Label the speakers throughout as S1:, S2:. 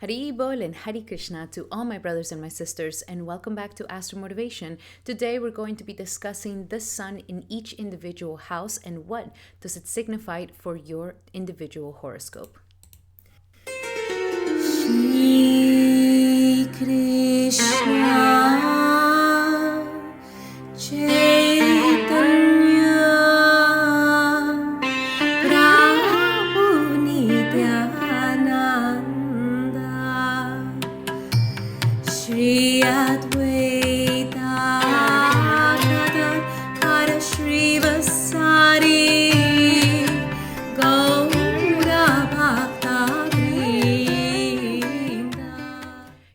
S1: Hari Bol and Hari Krishna to all my brothers and my sisters, and welcome back to Astro Motivation. Today we're going to be discussing the sun in each individual house and what does it signify for your individual horoscope.
S2: Shri Krishna Chaitanya Prabhu Nityananda Shri Advaita Gadadhara Shrivasari Gaura Bhakta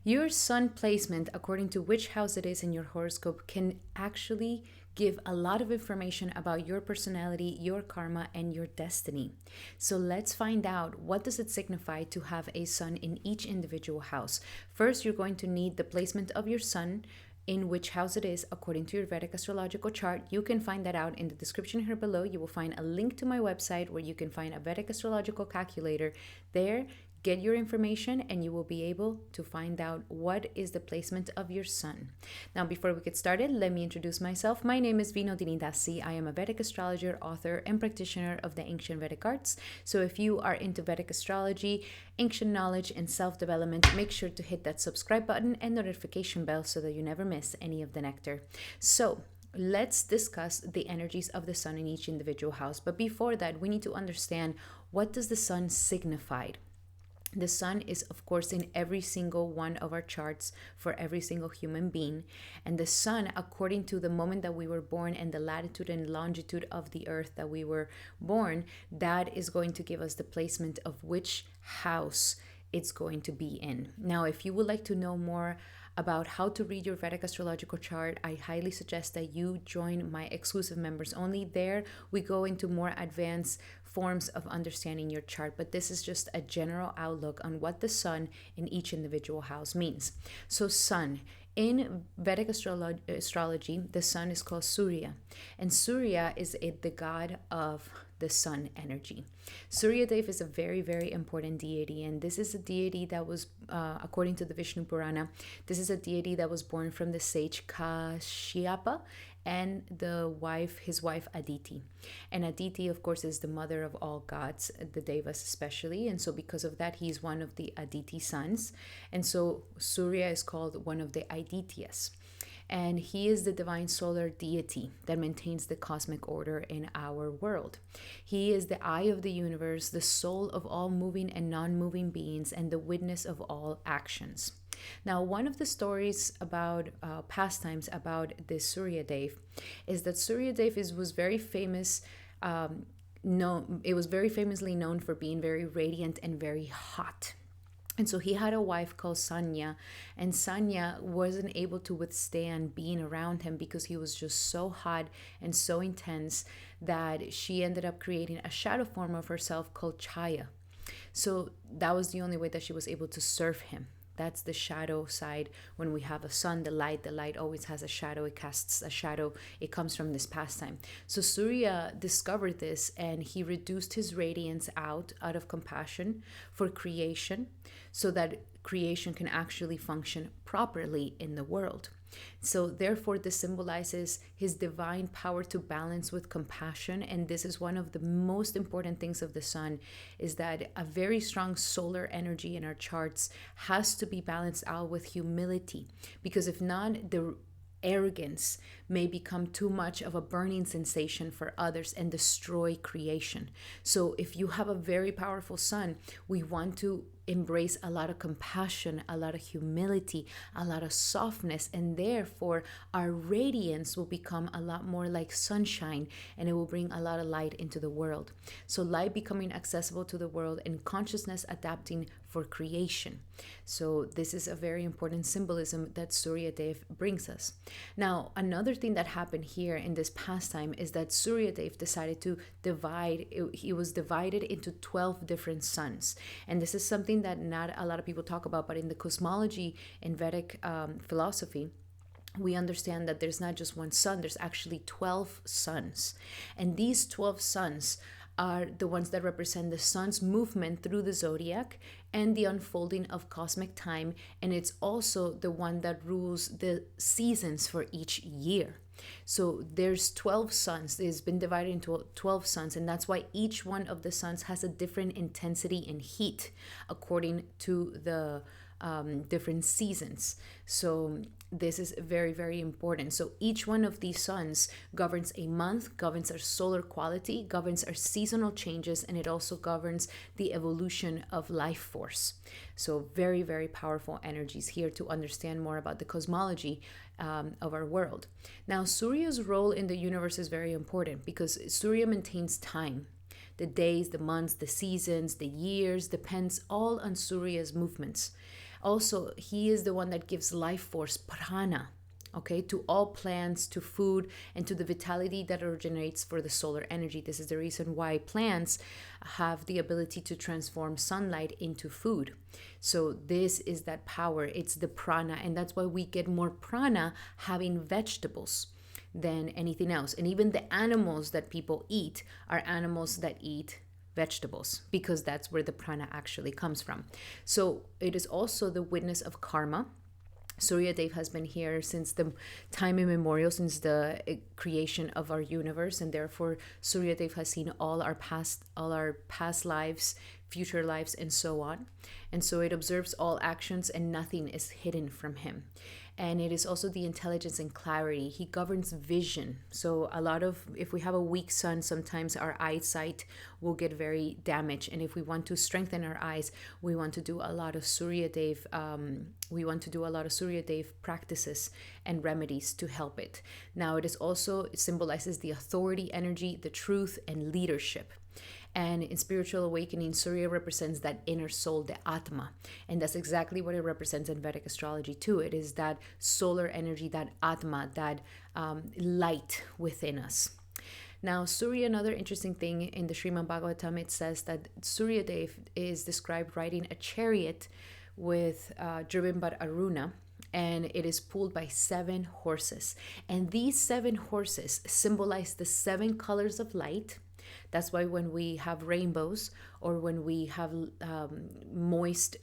S1: Your sun placement, according to which house it is in your horoscope, can actually give a lot of information about your personality, your karma, and your destiny. So let's find out, what does it signify to have a sun in each individual house. First, you're going to need the placement of your sun, in which house it is according to your Vedic astrological chart. You can find that out in the description here below. You will find a link to my website where you can find a Vedic astrological calculator. There, get your information and you will be able to find out what is the placement of your sun. Now, before we get started, let me introduce myself. My name is Vinodini Dasi. I am a Vedic astrologer, author, and practitioner of the ancient Vedic arts. So if you are into Vedic astrology, ancient knowledge, and self-development, make sure to hit that subscribe button and notification bell so that you never miss any of the nectar. So let's discuss the energies of the sun in each individual house. But before that, we need to understand, what does the sun signify? The sun is, of course, in every single one of our charts for every single human being. And the sun, according to the moment that we were born and the latitude and longitude of the earth that we were born, that is going to give us the placement of which house it's going to be in. Now, if you would like to know more about how to read your Vedic astrological chart, I highly suggest that you join my exclusive members only. There we go into more advanced forms of understanding your chart, but this is just a general outlook on what the sun in each individual house means. So sun, in Vedic astrology, the sun is called Surya, and Surya is the god of the sun energy. Surya Dev is a very, very important deity, and this is a deity that was, according to the Vishnu Purana, this is a deity that was born from the sage Kashyapa and his wife Aditi. And Aditi, of course, is the mother of all gods, the Devas especially, and so because of that, he's one of the Aditi sons, and so Surya is called one of the Adityas. And he is the divine solar deity that maintains the cosmic order in our world. He is the eye of the universe, the soul of all moving and non-moving beings, and the witness of all actions. Now, one of the stories about pastimes about this Surya Dev is that Surya Dev was very famous. It was very famously known for being very radiant and very hot. And so he had a wife called Sanya, and Sanya wasn't able to withstand being around him because he was just so hot and so intense that she ended up creating a shadow form of herself called Chaya. So that was the only way that she was able to serve him. That's the shadow side. When we have a sun, the light always has a shadow. It casts a shadow. It comes from this pastime. So Surya discovered this, and he reduced his radiance out of compassion for creation, so that creation can actually function properly in the world. So therefore, this symbolizes his divine power to balance with compassion. And this is one of the most important things of the sun, is that a very strong solar energy in our charts has to be balanced out with humility, because if not, the arrogance may become too much of a burning sensation for others and destroy creation. So if you have a very powerful sun, we want to embrace a lot of compassion, a lot of humility, a lot of softness, and therefore our radiance will become a lot more like sunshine, and it will bring a lot of light into the world. So light becoming accessible to the world, and consciousness adapting for creation. So this is a very important symbolism that Surya Dev brings us. Now, another thing that happened here in this pastime is that Surya Dev decided to divide. He was divided into 12 different suns, and this is something that not a lot of people talk about, but in the cosmology and Vedic philosophy, we understand that there's not just one sun, there's actually 12 suns. And these 12 suns are the ones that represent the sun's movement through the zodiac and the unfolding of cosmic time. And it's also the one that rules the seasons for each year. So there's 12 suns. It's been divided into 12 suns, and that's why each one of the suns has a different intensity and heat according to the different seasons. So this is very, very important. So each one of these suns governs a month, governs our solar quality, governs our seasonal changes, and it also governs the evolution of life force. So very, very powerful energies here to understand more about the cosmology of our world. Now, Surya's role in the universe is very important because Surya maintains time. The days, the months, the seasons, the years depends all on Surya's movements. Also, he is the one that gives life force, prana, okay, to all plants, to food, and to the vitality that originates for the solar energy. This is the reason why plants have the ability to transform sunlight into food. So this is that power. It's the prana, and that's why we get more prana having vegetables than anything else. And even the animals that people eat are animals that eat vegetables because that's where the prana actually comes from. So it is also the witness of karma. Surya Dev has been here since the time immemorial, since the creation of our universe, and therefore Surya Dev has seen all our past lives, future lives, and so on. And so it observes all actions, and nothing is hidden from him. And it is also the intelligence and clarity. He governs vision. So if we have a weak sun, sometimes our eyesight will get very damaged. And if we want to strengthen our eyes, we want to do a lot of Surya Dev. We want to do a lot of Surya Dev practices and remedies to help it. Now, it symbolizes the authority, energy, the truth, and leadership. And in spiritual awakening, Surya represents that inner soul, the Atma. And that's exactly what it represents in Vedic astrology too. It is that solar energy, that Atma, that light within us. Now, Surya, another interesting thing in the Srimad Bhagavatam, it says that Surya Dev is described riding a chariot driven by Aruna, and it is pulled by 7 horses. And these 7 horses symbolize the 7 colors of light. That's why when we have rainbows or when we have moist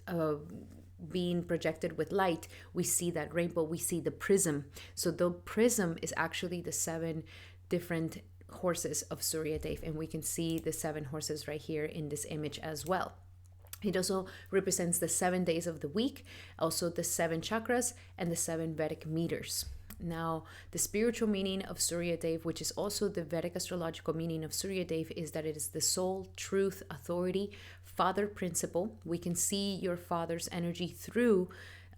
S1: being projected with light, we see that rainbow, we see the prism. So the prism is actually the 7 different horses of Surya Dev, and we can see the 7 horses right here in this image as well. It also represents the 7 days of the week, also the 7 chakras and the 7 Vedic meters. Now, the spiritual meaning of Surya Dev, which is also the Vedic astrological meaning of Surya Dev, is that it is the soul, truth, authority, father principle. We can see your father's energy through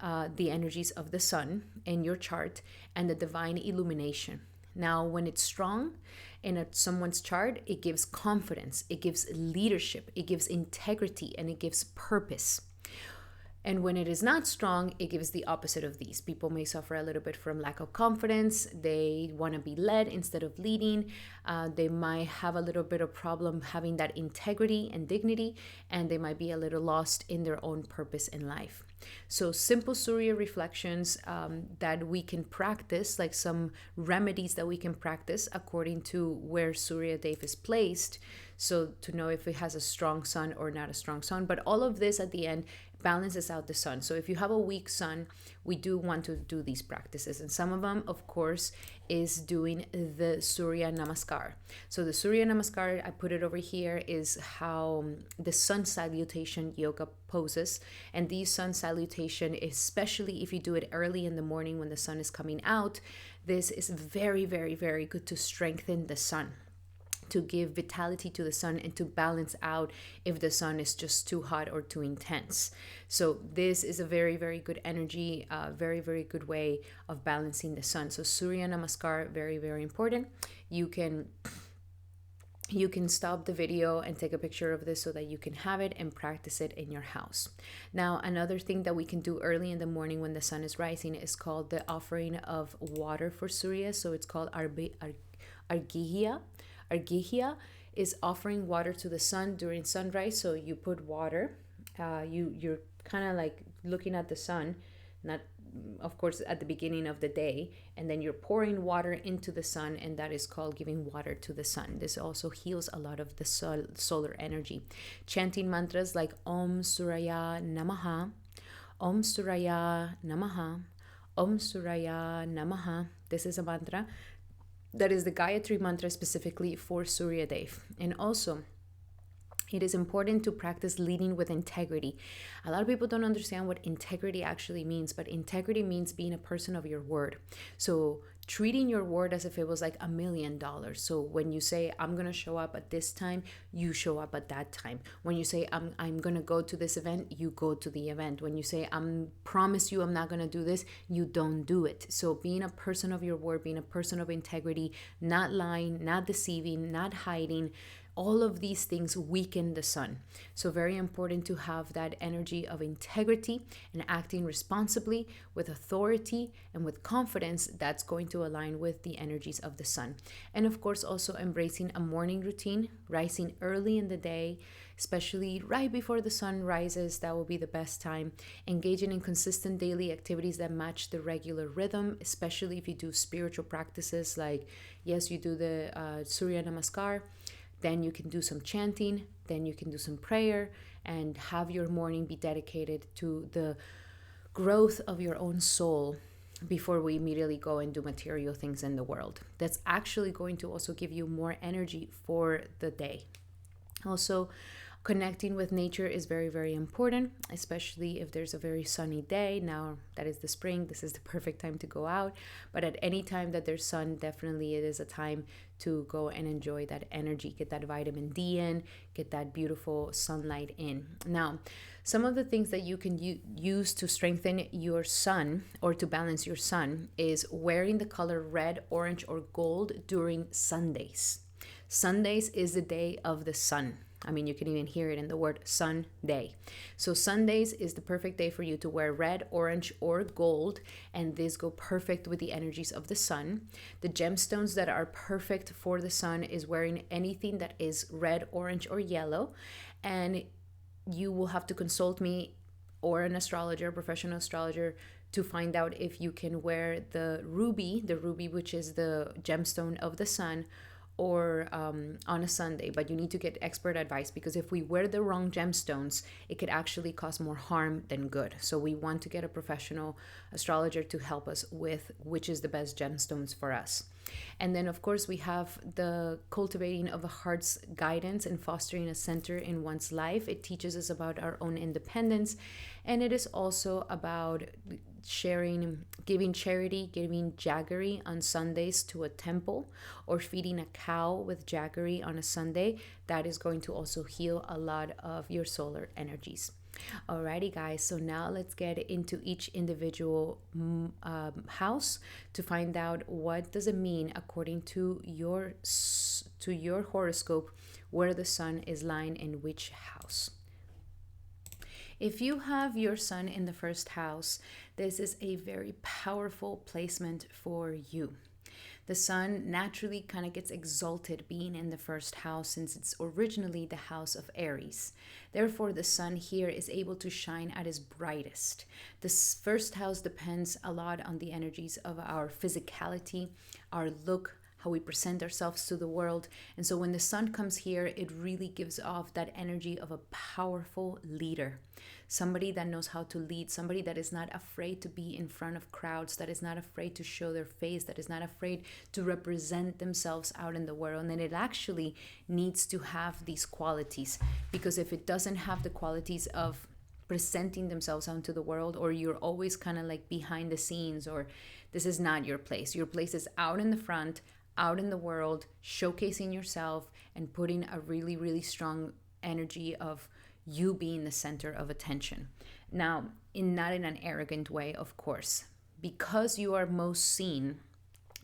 S1: the energies of the sun in your chart and the divine illumination. Now, when it's strong in someone's chart, it gives confidence, it gives leadership, it gives integrity, and it gives purpose. And when it is not strong, it gives the opposite of these. People may suffer a little bit from lack of confidence. They want to be led instead of leading. They might have a little bit of problem having that integrity and dignity, and they might be a little lost in their own purpose in life. So simple Surya reflections that we can practice, like some remedies that we can practice according to where Surya Dev is placed. So to know if it has a strong sun or not a strong sun. But all of this at the end balances out the sun. So if you have a weak sun, we do want to do these practices. And some of them, of course, is doing the Surya Namaskar. So the Surya Namaskar, I put it over here, is how the sun salutation yoga poses. And these sun salutation, especially if you do it early in the morning when the sun is coming out, this is very, very, very good to strengthen the sun, to give vitality to the sun, and to balance out if the sun is just too hot or too intense. So this is a very, very good energy, very, very good way of balancing the sun. So Surya Namaskar, very, very important. You can stop the video and take a picture of this so that you can have it and practice it in your house. Now, another thing that we can do early in the morning when the sun is rising is called the offering of water for Surya. So it's called Arghya. Arghya is offering water to the sun during sunrise. So you put water, you're kind of like looking at the sun not of course at the beginning of the day, and then you're pouring water into the sun, and that is called giving water to the sun. This also heals a lot of the solar energy. Chanting mantras like Om Suraya Namaha, Om Suraya Namaha, Om Suraya Namaha. This is a mantra that is the Gayatri mantra specifically for Surya Dev. And also, it is important to practice leading with integrity. A lot of people don't understand what integrity actually means, but integrity means being a person of your word. So treating your word as if it was like $1,000,000. So when you say, I'm going to show up at this time, you show up at that time. When you say, I'm going to go to this event, you go to the event. When you say, promise you I'm not going to do this, you don't do it. So being a person of your word, being a person of integrity, not lying, not deceiving, not hiding, all of these things weaken the sun. So very important to have that energy of integrity and acting responsibly with authority and with confidence. That's going to align with the energies of the sun. And of course, also embracing a morning routine, rising early in the day, especially right before the sun rises. That will be the best time. Engaging in consistent daily activities that match the regular rhythm, especially if you do spiritual practices like, yes, you do the Surya Namaskar, then you can do some chanting, then you can do some prayer, and have your morning be dedicated to the growth of your own soul before we immediately go and do material things in the world. That's actually going to also give you more energy for the day. Also, connecting with nature is very, very important, especially if there's a very sunny day. Now that is the spring, this is the perfect time to go out. But at any time that there's sun, definitely it is a time to go and enjoy that energy, get that vitamin D in, get that beautiful sunlight in. Now, some of the things that you can use to strengthen your sun or to balance your sun is wearing the color red, orange, or gold during Sundays. Sundays is the day of the sun. I mean, you can even hear it in the word Sunday. So Sundays is the perfect day for you to wear red, orange, or gold, and these go perfect with the energies of the sun. The gemstones that are perfect for the sun is wearing anything that is red, orange, or yellow, and you will have to consult me or an astrologer, professional astrologer, to find out if you can wear the ruby which is the gemstone of the sun, or on a Sunday. But you need to get expert advice, because if we wear the wrong gemstones, it could actually cause more harm than good. So we want to get a professional astrologer to help us with which is the best gemstones for us. And then, of course, we have the cultivating of a heart's guidance and fostering a center in one's life. It teaches us about our own independence, and it is also about sharing, giving charity, giving jaggery on Sundays to a temple, or feeding a cow with jaggery on a Sunday. That is going to also heal a lot of your solar energies. Alrighty, guys, so now let's get into each individual house to find out what does it mean according to your horoscope, where the sun is lying in which house. If you have your sun in the first house, this is a very powerful placement for you. The sun naturally kind of gets exalted being in the first house, since it's originally the house of Aries. Therefore, the sun here is able to shine at its brightest. This first house depends a lot on the energies of our physicality, our look, how we present ourselves to the world. And so when the sun comes here, it really gives off that energy of a powerful leader, somebody that knows how to lead, somebody that is not afraid to be in front of crowds, that is not afraid to show their face, that is not afraid to represent themselves out in the world. And it actually needs to have these qualities, because if it doesn't have the qualities of presenting themselves onto the world, or you're always kind of like behind the scenes, or this is not your place. Your place is out in the front, out in the world, showcasing yourself and putting a really, really strong energy of you being the center of attention. Now, not in an arrogant way, of course. Because you are most seen,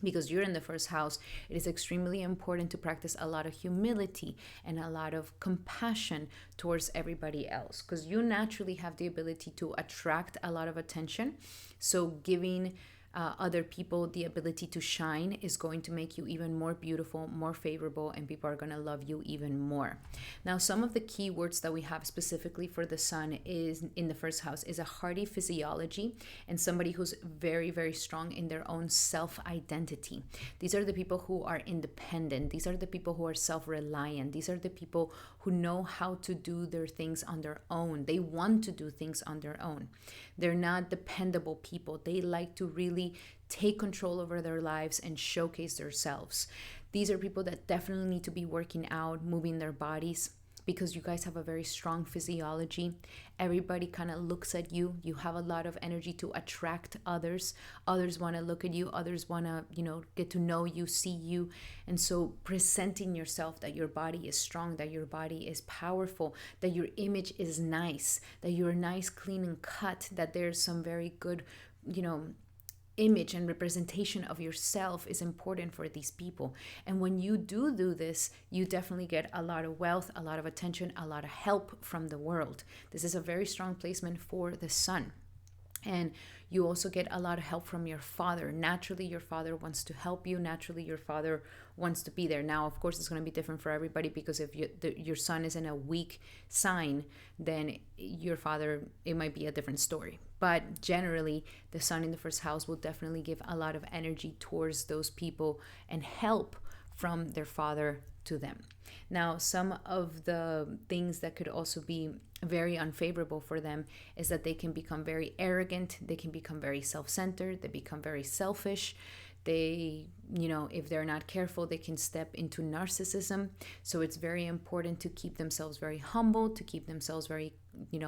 S1: because you're in the first house, it is extremely important to practice a lot of humility and a lot of compassion towards everybody else, because you naturally have the ability to attract a lot of attention. So giving other people the ability to shine is going to make you even more beautiful, more favorable, and people are going to love you even more. Now, some of the key words that we have specifically for the sun is in the first house is a hearty physiology and somebody who's very, very strong in their own self-identity. These are the people who are independent. These are the people who are self-reliant. These are the people who know how to do their things on their own. They want to do things on their own. They're not dependable people. They like to really take control over their lives and showcase themselves. These are people that definitely need to be working out, moving their bodies, because you guys have a very strong physiology. Everybody kind of looks at you. You have a lot of energy to attract others. Others want to look at you. Others want to, get to know you, see you. And so presenting yourself that your body is strong, that your body is powerful, that your image is nice, that you're nice, clean, and cut, that there's some very good, image and representation of yourself is important for these people. And when you do this, you definitely get a lot of wealth, a lot of attention, a lot of help from the world. This is a very strong placement for the sun. And you also get a lot of help from your father. Naturally, your father wants to help you. Naturally, your father wants to be there. Now, of course, it's going to be different for everybody, because if your son is in a weak sign, then your father, it might be a different story. But generally, the sun in the first house will definitely give a lot of energy towards those people and help from their father to them. Now, some of the things that could also be very unfavorable for them is that they can become very arrogant, they can become very self-centered, they become very selfish. They, if they're not careful, they can step into narcissism. So it's very important to keep themselves very humble, to keep themselves very,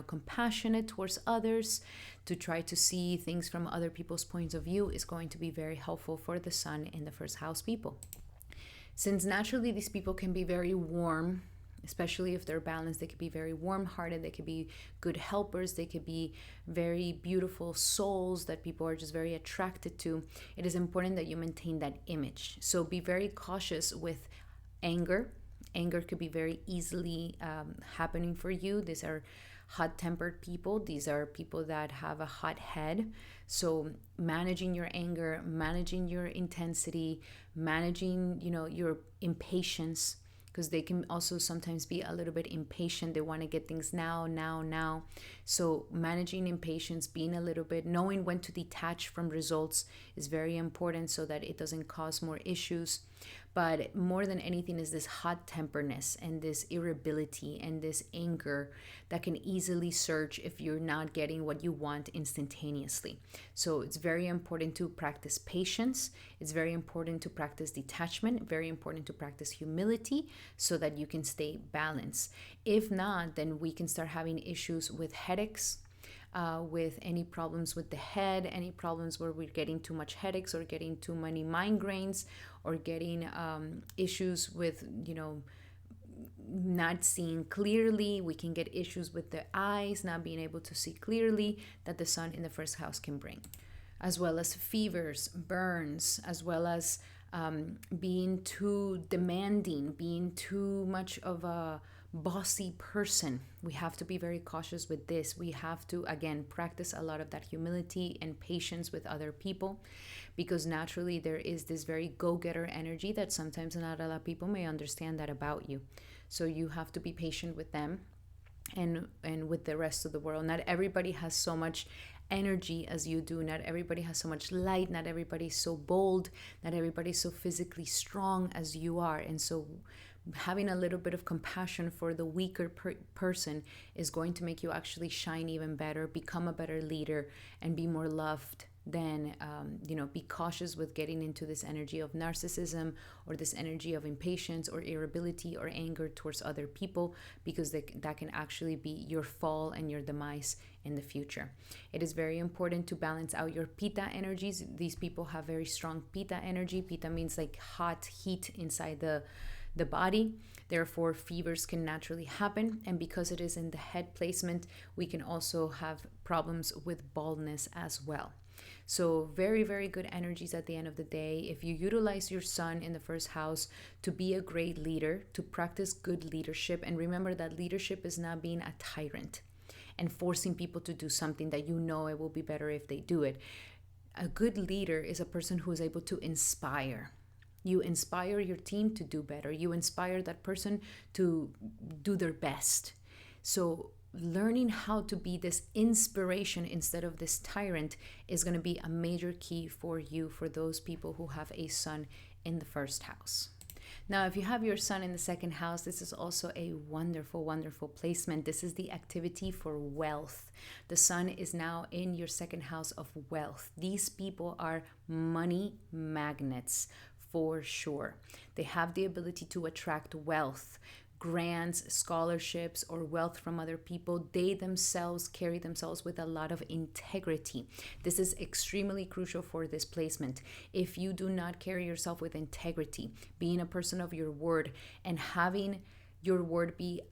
S1: compassionate towards others, to try to see things from other people's points of view is going to be very helpful for the sun in the first house people. Since naturally these people can be very warm, especially if they're balanced, they could be very warm-hearted, they could be good helpers, they could be very beautiful souls that people are just very attracted to. It is important that you maintain that image. So be very cautious with anger. Anger could be very easily happening for you. These are hot-tempered people. These are people that have a hot head. So managing your anger, managing your intensity, managing, your impatience, because they can also sometimes be a little bit impatient. They want to get things now. So managing impatience, being a little bit, knowing when to detach from results is very important so that it doesn't cause more issues. But more than anything is this hot temperness and this irritability and this anger that can easily surge if you're not getting what you want instantaneously. So it's very important to practice patience. It's very important to practice detachment, very important to practice humility so that you can stay balanced. If not, then we can start having issues with headaches, with any problems with the head, any problems where we're getting too much headaches or getting too many migraines, or getting issues with, not seeing clearly. We can get issues with the eyes, not being able to see clearly, that the sun in the first house can bring, as well as fevers, burns, as well as being too demanding, being too much of a bossy person. We have to be very cautious with this. We have to, again, practice a lot of that humility and patience with other people, because naturally there is this very go-getter energy that sometimes not a lot of people may understand that about you. So you have to be patient with them and with the rest of the world. Not everybody has so much energy as you do. Not everybody has so much light. Not everybody is so bold. Not everybody is so physically strong as you are. And so having a little bit of compassion for the weaker person is going to make you actually shine even better, become a better leader, and be more loved. Then be cautious with getting into this energy of narcissism or this energy of impatience or irritability or anger towards other people, because that can actually be your fall and your demise in the future. It is very important to balance out your pitta energies. These people have very strong pitta energy. Pitta means like hot heat inside the body. Therefore, fevers can naturally happen. And because it is in the head placement, we can also have problems with baldness as well. So very, very good energies at the end of the day. If you utilize your sun in the first house to be a great leader, to practice good leadership, and remember that leadership is not being a tyrant and forcing people to do something that it will be better if they do it. A good leader is a person who is able to inspire. You inspire your team to do better. You inspire that person to do their best. So, learning how to be this inspiration instead of this tyrant is going to be a major key for you, for those people who have a sun in the first house. Now, if you have your sun in the second house, this is also a wonderful, wonderful placement. This is the activity for wealth. The sun is now in your second house of wealth. These people are money magnets for sure. They have the ability to attract wealth, grants, scholarships, or wealth from other people. They themselves carry themselves with a lot of integrity. This is extremely crucial for this placement. If you do not carry yourself with integrity, being a person of your word and having your word be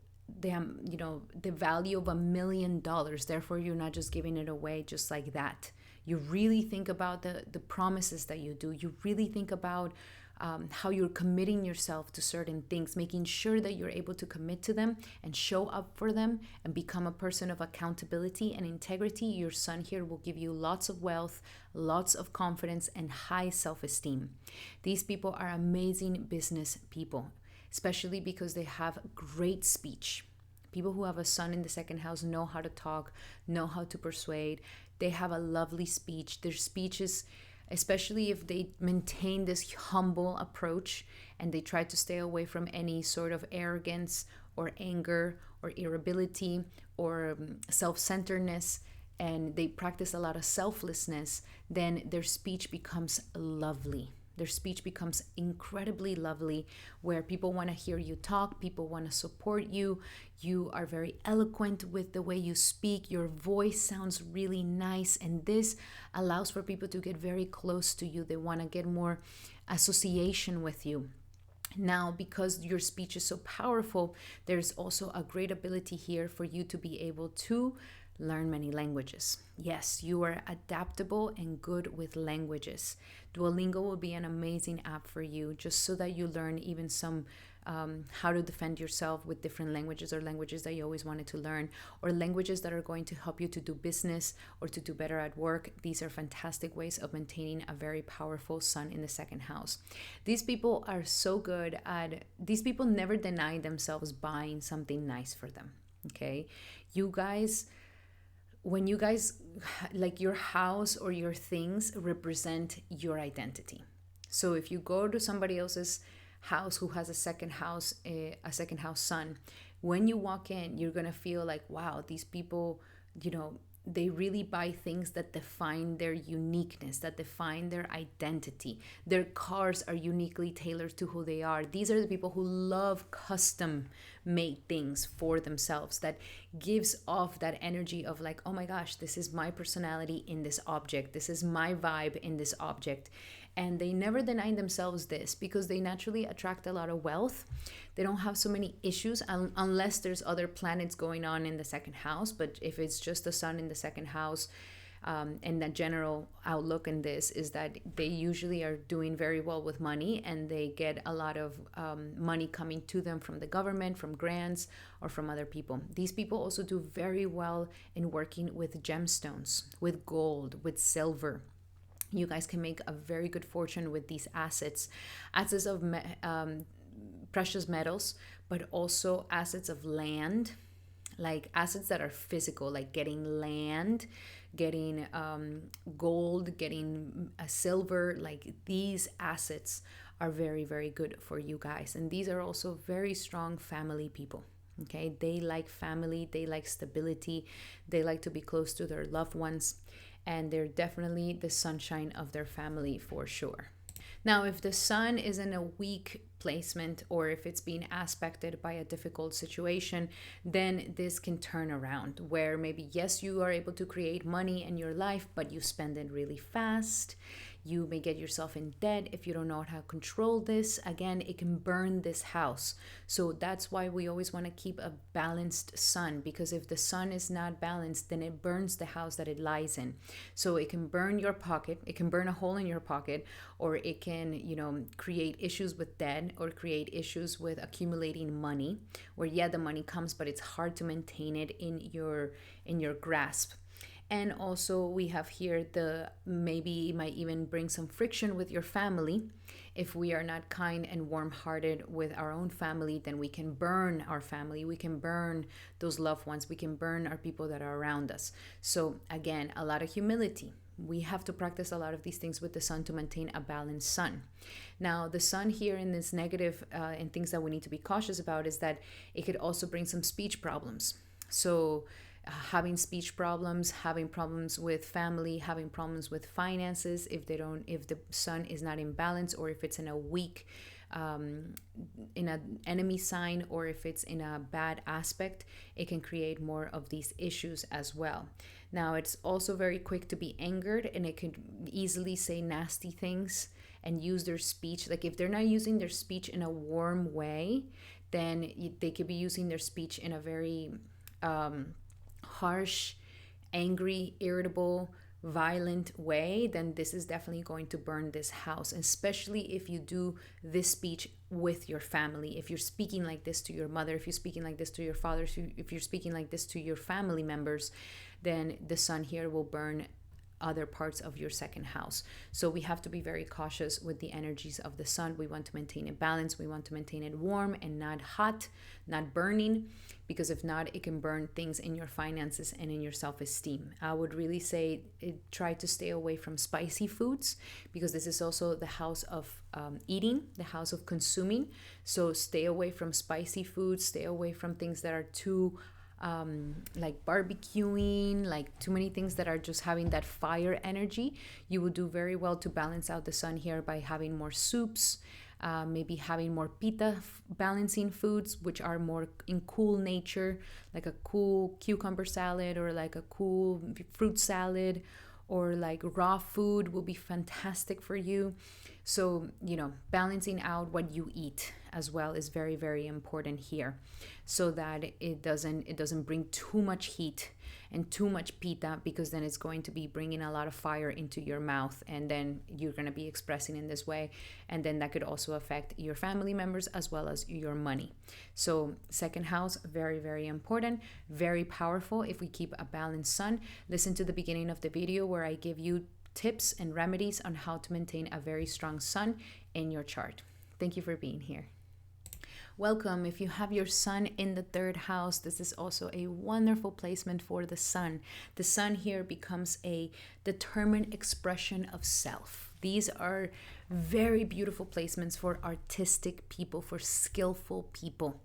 S1: the value of $1 million, therefore you're not just giving it away just like that. You really think about the promises that you do. You really think about how you're committing yourself to certain things, making sure that you're able to commit to them and show up for them and become a person of accountability and integrity. Your sun here will give you lots of wealth, lots of confidence, and high self-esteem. These people are amazing business people, especially because they have great speech. People who have a sun in the second house know how to talk, know how to persuade. They have a lovely speech. Their speech is, especially if they maintain this humble approach and they try to stay away from any sort of arrogance or anger or irritability or self-centeredness, and they practice a lot of selflessness, then their speech becomes lovely. Their speech becomes incredibly lovely, where people want to hear you talk, people want to support you. You are very eloquent with the way you speak. Your voice sounds really nice, and this allows for people to get very close to you. They want to get more association with you. Now, because your speech is so powerful, there's also a great ability here for you to be able to learn many languages. Yes, you are adaptable and good with languages. Duolingo will be an amazing app for you, just so that you learn even some how to defend yourself with different languages, or languages that you always wanted to learn, or languages that are going to help you to do business or to do better at work. These are fantastic ways of maintaining a very powerful sun in the second house. These people are so good at, these people never deny themselves buying something nice for them. Okay, you guys, when you guys, like, your house or your things represent your identity. So if you go to somebody else's house who has a second house sun, when you walk in, you're gonna feel like, wow, these people, they really buy things that define their uniqueness, that define their identity. Their cars are uniquely tailored to who they are. These are the people who love custom made things for themselves, that gives off that energy of like, oh my gosh, this is my personality in this object. This is my vibe in this object. And they never deny themselves this, because they naturally attract a lot of wealth. They don't have so many issues unless there's other planets going on in the second house. But if it's just the sun in the second house, and the general outlook in this is that they usually are doing very well with money, and they get a lot of money coming to them from the government, from grants, or from other people. These people also do very well in working with gemstones, with gold, with silver. You guys can make a very good fortune with these assets of precious metals, but also assets of land, like assets that are physical, like getting land, getting gold, getting silver. Like, these assets are very, very good for you guys. And these are also very strong family people. Okay, they like family, they like stability, they like to be close to their loved ones, and they're definitely the sunshine of their family for sure. Now, if the sun is in a weak placement, or if it's being aspected by a difficult situation, then this can turn around, where maybe, yes, you are able to create money in your life, but you spend it really fast. You may get yourself in debt if you don't know how to control this. Again, it can burn this house. So that's why we always want to keep a balanced sun, because if the sun is not balanced, then it burns the house that it lies in. So it can burn your pocket, it can burn a hole in your pocket, or it can, create issues with debt, or create issues with accumulating money, where, yeah, the money comes, but it's hard to maintain it in your grasp. And also we have here the maybe it might even bring some friction with your family. If we are not kind and warm-hearted with our own family, then we can burn our family, we can burn those loved ones, we can burn our people that are around us. So again, a lot of humility. We have to practice a lot of these things with the sun to maintain a balanced sun. Now, the sun here in this negative and things that we need to be cautious about is that it could also bring some speech problems. So having speech problems, having problems with family, having problems with finances if the sun is not in balance, or if it's in a weak in an enemy sign, or if it's in a bad aspect, it can create more of these issues as well. Now, it's also very quick to be angered, and it could easily say nasty things and use their speech. Like if they're not using their speech in a warm way, then they could be using their speech in a very harsh, angry, irritable, violent way. Then this is definitely going to burn this house, especially if you do this speech with your family. If you're speaking like this to your mother, if you're speaking like this to your father, if you're speaking like this to your family members, then the sun here will burn other parts of your second house. So we have to be very cautious with the energies of the sun. We want to maintain a balance. We want to maintain it warm and not hot, not burning, because if not, it can burn things in your finances and in your self-esteem. I would really say try to stay away from spicy foods, because this is also the house of eating, the house of consuming. So stay away from spicy foods, stay away from things that are too like barbecuing, like too many things that are just having that fire energy. You will do very well to balance out the sun here by having more soups, maybe having more pita balancing foods, which are more in cool nature, like a cool cucumber salad, or like a cool fruit salad, or like raw food will be fantastic for you. So, balancing out what you eat as well is very, very important here, so that it doesn't bring too much heat and too much pita, because then it's going to be bringing a lot of fire into your mouth, and then you're going to be expressing in this way, and then that could also affect your family members as well as your money. So second house, very, very important, very powerful if we keep a balanced sun. Listen to the beginning of the video where I give you tips and remedies on how to maintain a very strong sun in your chart. Thank you for being here. Welcome. If you have your sun in the third house, this is also a wonderful placement for the sun. The sun here becomes a determined expression of self. These are very beautiful placements for artistic people, for skillful people.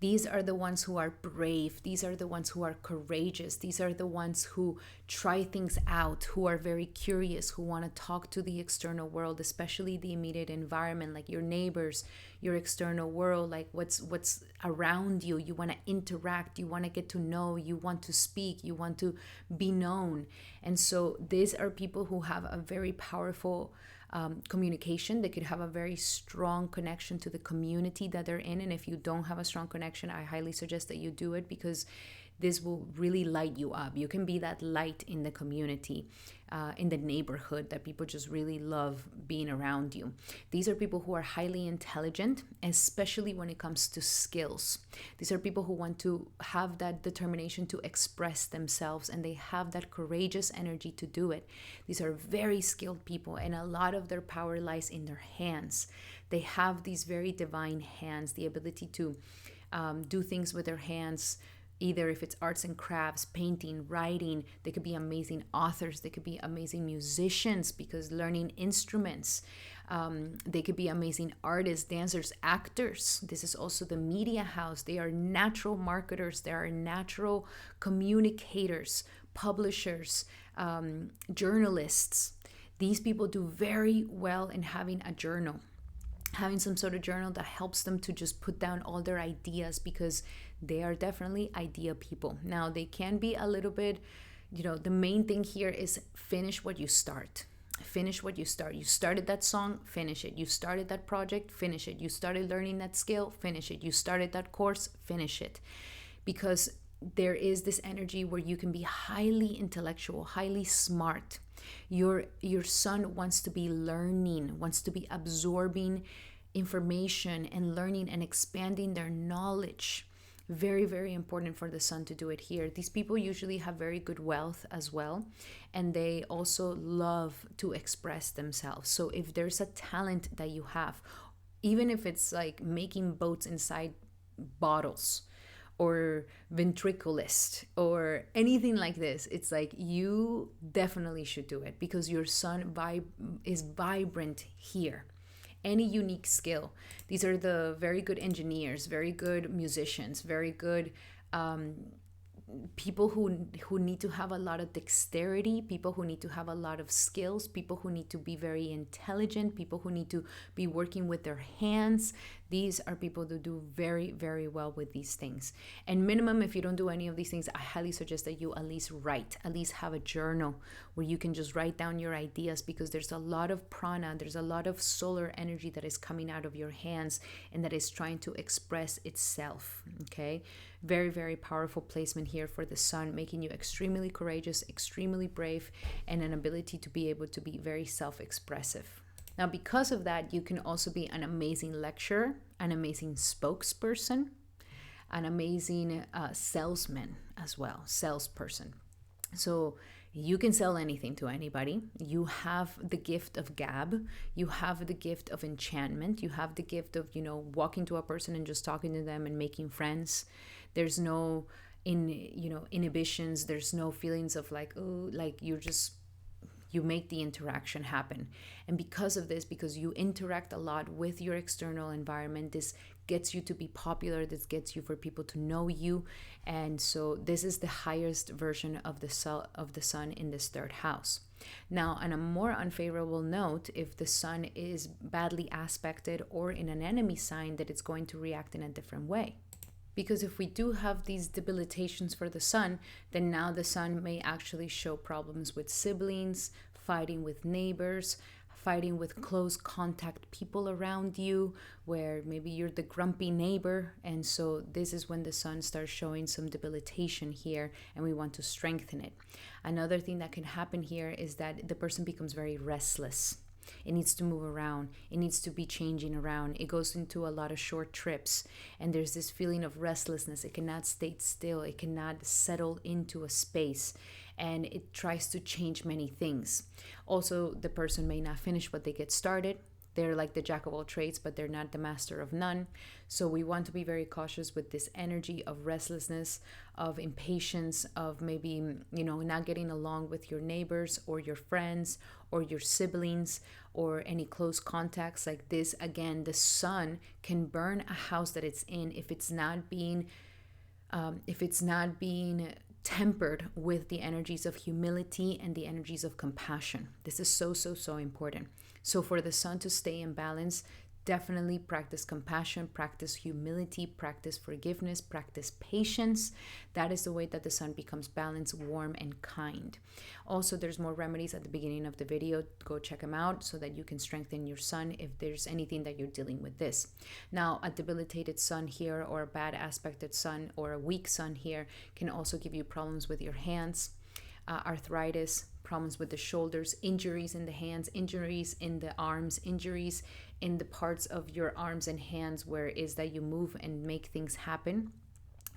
S1: These are the ones who are brave. These are the ones who are courageous. These are the ones who try things out, who are very curious, who want to talk to the external world, especially the immediate environment, like your neighbors, your external world, like what's around you. You want to interact, you want to get to know, you want to speak, you want to be known. And so these are people who have a very powerful communication. They could have a very strong connection to the community that they're in. And if you don't have a strong connection, I highly suggest that you do it, because this will really light you up. You can be that light in the community, in the neighborhood, that people just really love being around you. These are people who are highly intelligent, especially when it comes to skills. These are people who want to have that determination to express themselves, and they have that courageous energy to do it. These are very skilled people, and a lot of their power lies in their hands. They have these very divine hands, the ability to do things with their hands. Either if it's arts and crafts, painting, writing, they could be amazing authors, they could be amazing musicians, because learning instruments, they could be amazing artists, dancers, actors. This is also the media house. They are natural marketers, they are natural communicators, publishers, journalists. These people do very well in having a journal, having some sort of journal that helps them to just put down all their ideas, because they are definitely idea people. Now, they can be a little bit, the main thing here is finish what you start. Finish what you start. You started that song, finish it. You started that project, finish it. You started learning that skill, finish it. You started that course, finish it. Because there is this energy where you can be highly intellectual, highly smart. Your sun wants to be learning, wants to be absorbing information and learning and expanding their knowledge. Very, very important for the sun to do it here. These people usually have very good wealth as well, and they also love to express themselves. So if there's a talent that you have, even if it's like making boats inside bottles, or ventriculist or anything like this, it's like you definitely should do it, because your sun is vibrant here. Any unique skill, these are the very good engineers, very good musicians, very good people who need to have a lot of dexterity, people who need to have a lot of skills, people who need to be very intelligent, people who need to be working with their hands. These are people that do very, very well with these things. And minimum, if you don't do any of these things, I highly suggest that you at least write, at least have a journal where you can just write down your ideas, because there's a lot of prana, there's a lot of solar energy that is coming out of your hands and that is trying to express itself. Okay, very, very powerful placement here for the sun, making you extremely courageous, extremely brave, and an ability to be able to be very self-expressive. Now, because of that, you can also be an amazing lecturer, an amazing spokesperson, an amazing salesman as well, salesperson. So you can sell anything to anybody. You have the gift of gab. You have the gift of enchantment. You have the gift of, walking to a person and just talking to them and making friends. There's no inhibitions. There's no feelings of like, oh, like you make the interaction happen. And because of this, because you interact a lot with your external environment, this gets you to be popular, this gets you for people to know you. And so this is the highest version of the sun in this third house. Now, on a more unfavorable note, if the sun is badly aspected or in an enemy sign, that it's going to react in a different way. Because if we do have these debilitations for the sun, then now the sun may actually show problems with siblings, fighting with neighbors, fighting with close contact people around you, where maybe you're the grumpy neighbor. And so this is when the sun starts showing some debilitation here, and we want to strengthen it. Another thing that can happen here is that the person becomes very restless. It needs to move around. It needs to be changing around. It goes into a lot of short trips. And there's this feeling of restlessness. It cannot stay still. It cannot settle into a space. And it tries to change many things. Also, the person may not finish what they get started. They're like the jack of all trades, but they're not the master of none. So we want to be very cautious with this energy of restlessness, of impatience, of maybe, not getting along with your neighbors or your friends or your siblings or any close contacts like this. Again, the sun can burn a house that it's in if it's not being tempered with the energies of humility and the energies of compassion. This is so, so, so important. So for the sun to stay in balance, definitely practice compassion, practice humility, practice forgiveness, practice patience. That is the way that the sun becomes balanced, warm, and kind. Also, there's more remedies at the beginning of the video. Go check them out so that you can strengthen your sun if there's anything that you're dealing with this. Now, a debilitated sun here, or a bad aspected sun, or a weak sun here can also give you problems with your hands, arthritis, problems with the shoulders, injuries in the hands, injuries in the arms, injuries in the parts of your arms and hands where it is that you move and make things happen.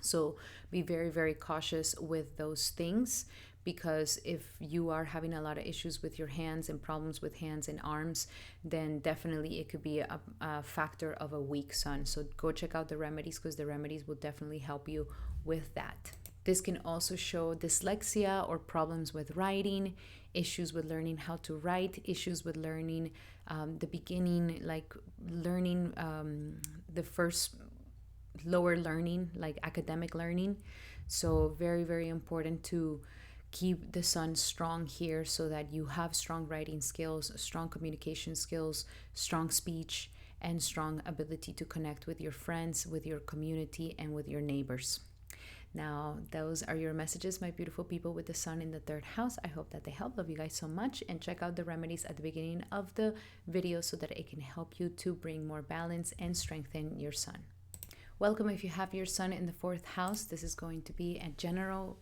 S1: So be very, very cautious with those things, because if you are having a lot of issues with your hands and problems with hands and arms, then definitely it could be a factor of a weak sun. So go check out the remedies, because the remedies will definitely help you with that. This can also show dyslexia or problems with writing, issues with learning how to write, issues with learning the beginning, like learning the first lower learning, like academic learning. So very, very important to keep the sun strong here so that you have strong writing skills, strong communication skills, strong speech, and strong ability to connect with your friends, with your community, and with your neighbors. Now, those are your messages, my beautiful people with the sun in the third house. I hope that they help. Love you guys so much. And check out the remedies at the beginning of the video so that it can help you to bring more balance and strengthen your sun. Welcome if you have your sun in the fourth house. This is going to be a general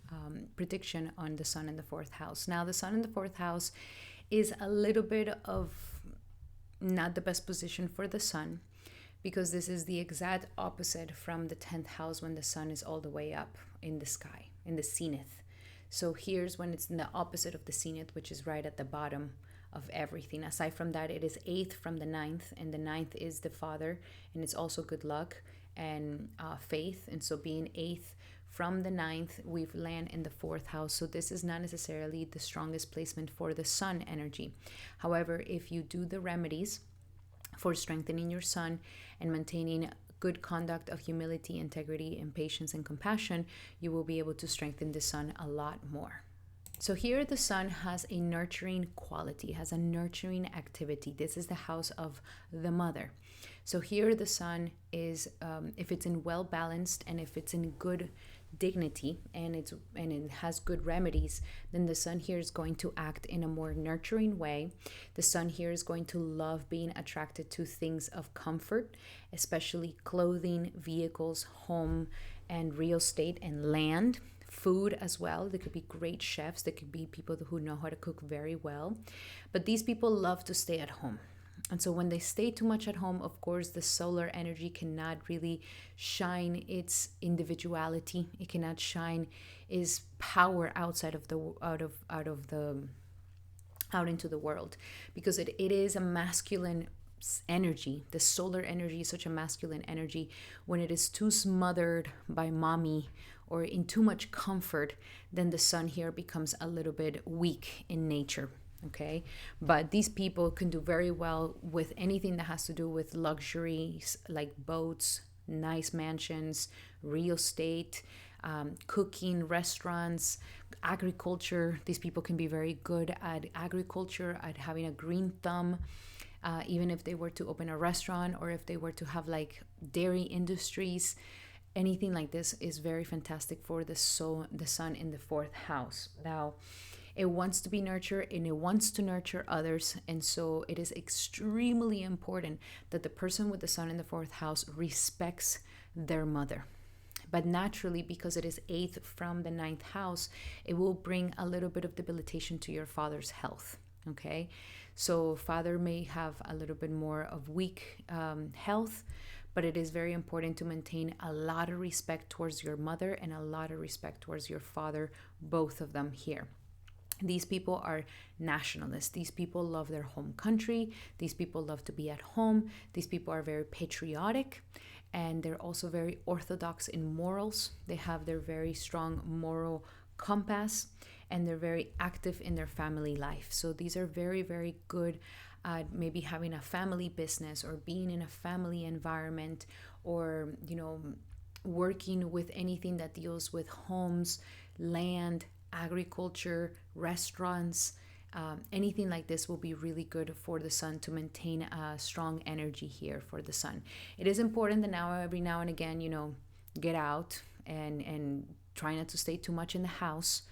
S1: prediction on the sun in the fourth house. Now, the sun in the fourth house is a little bit of not the best position for the sun, because this is the exact opposite from the 10th house when the sun is all the way up in the sky, in the zenith. So here's when it's in the opposite of the zenith, which is right at the bottom of everything. Aside from that, it is 8th from the 9th, and the 9th is the father, and it's also good luck and faith. And so being 8th from the 9th, we've land in the 4th house. So this is not necessarily the strongest placement for the sun energy. However, if you do the remedies for strengthening your sun and maintaining good conduct of humility, integrity, and patience and compassion, you will be able to strengthen the sun a lot more. So here the sun has a nurturing quality, has a nurturing activity. This is the house of the mother. So here the sun is, if it's in well balanced and if it's in good dignity and it has good remedies, then the sun here is going to act in a more nurturing way. The sun here is going to love being attracted to things of comfort, especially clothing, vehicles, home, and real estate and land. Food as well. They could be great chefs. They could be people who know how to cook very well. But these people love to stay at home. And so when they stay too much at home, of course, the solar energy cannot really shine its individuality. It cannot shine its power outside of the out into the world, because it is a masculine energy. The solar energy is such a masculine energy. When it is too smothered by mommy or in too much comfort, then the sun here becomes a little bit weak in nature. Okay, but these people can do very well with anything that has to do with luxuries like boats, nice mansions, real estate, cooking, restaurants, agriculture. These people can be very good at agriculture, at having a green thumb. Even if they were to open a restaurant or if they were to have like dairy industries, anything like this is very fantastic for the sun in the 4th house. Now, it wants to be nurtured and it wants to nurture others. And so it is extremely important that the person with the sun in the 4th house respects their mother. But naturally, because it is 8th from the 9th house, it will bring a little bit of debilitation to your father's health. Okay, so father may have a little bit more of weak health, but it is very important to maintain a lot of respect towards your mother and a lot of respect towards your father, both of them here. These people are nationalists. These people love their home country. These people love to be at home. These people are very patriotic, and they're also very orthodox in morals. They have their very strong moral compass, and they're very active in their family life. So these are very, very good at maybe having a family business or being in a family environment, or, working with anything that deals with homes, land, agriculture, restaurants. Anything like this will be really good for the sun to maintain a strong energy here for the sun. It is important that every now and again, get out and try not to stay too much in the house.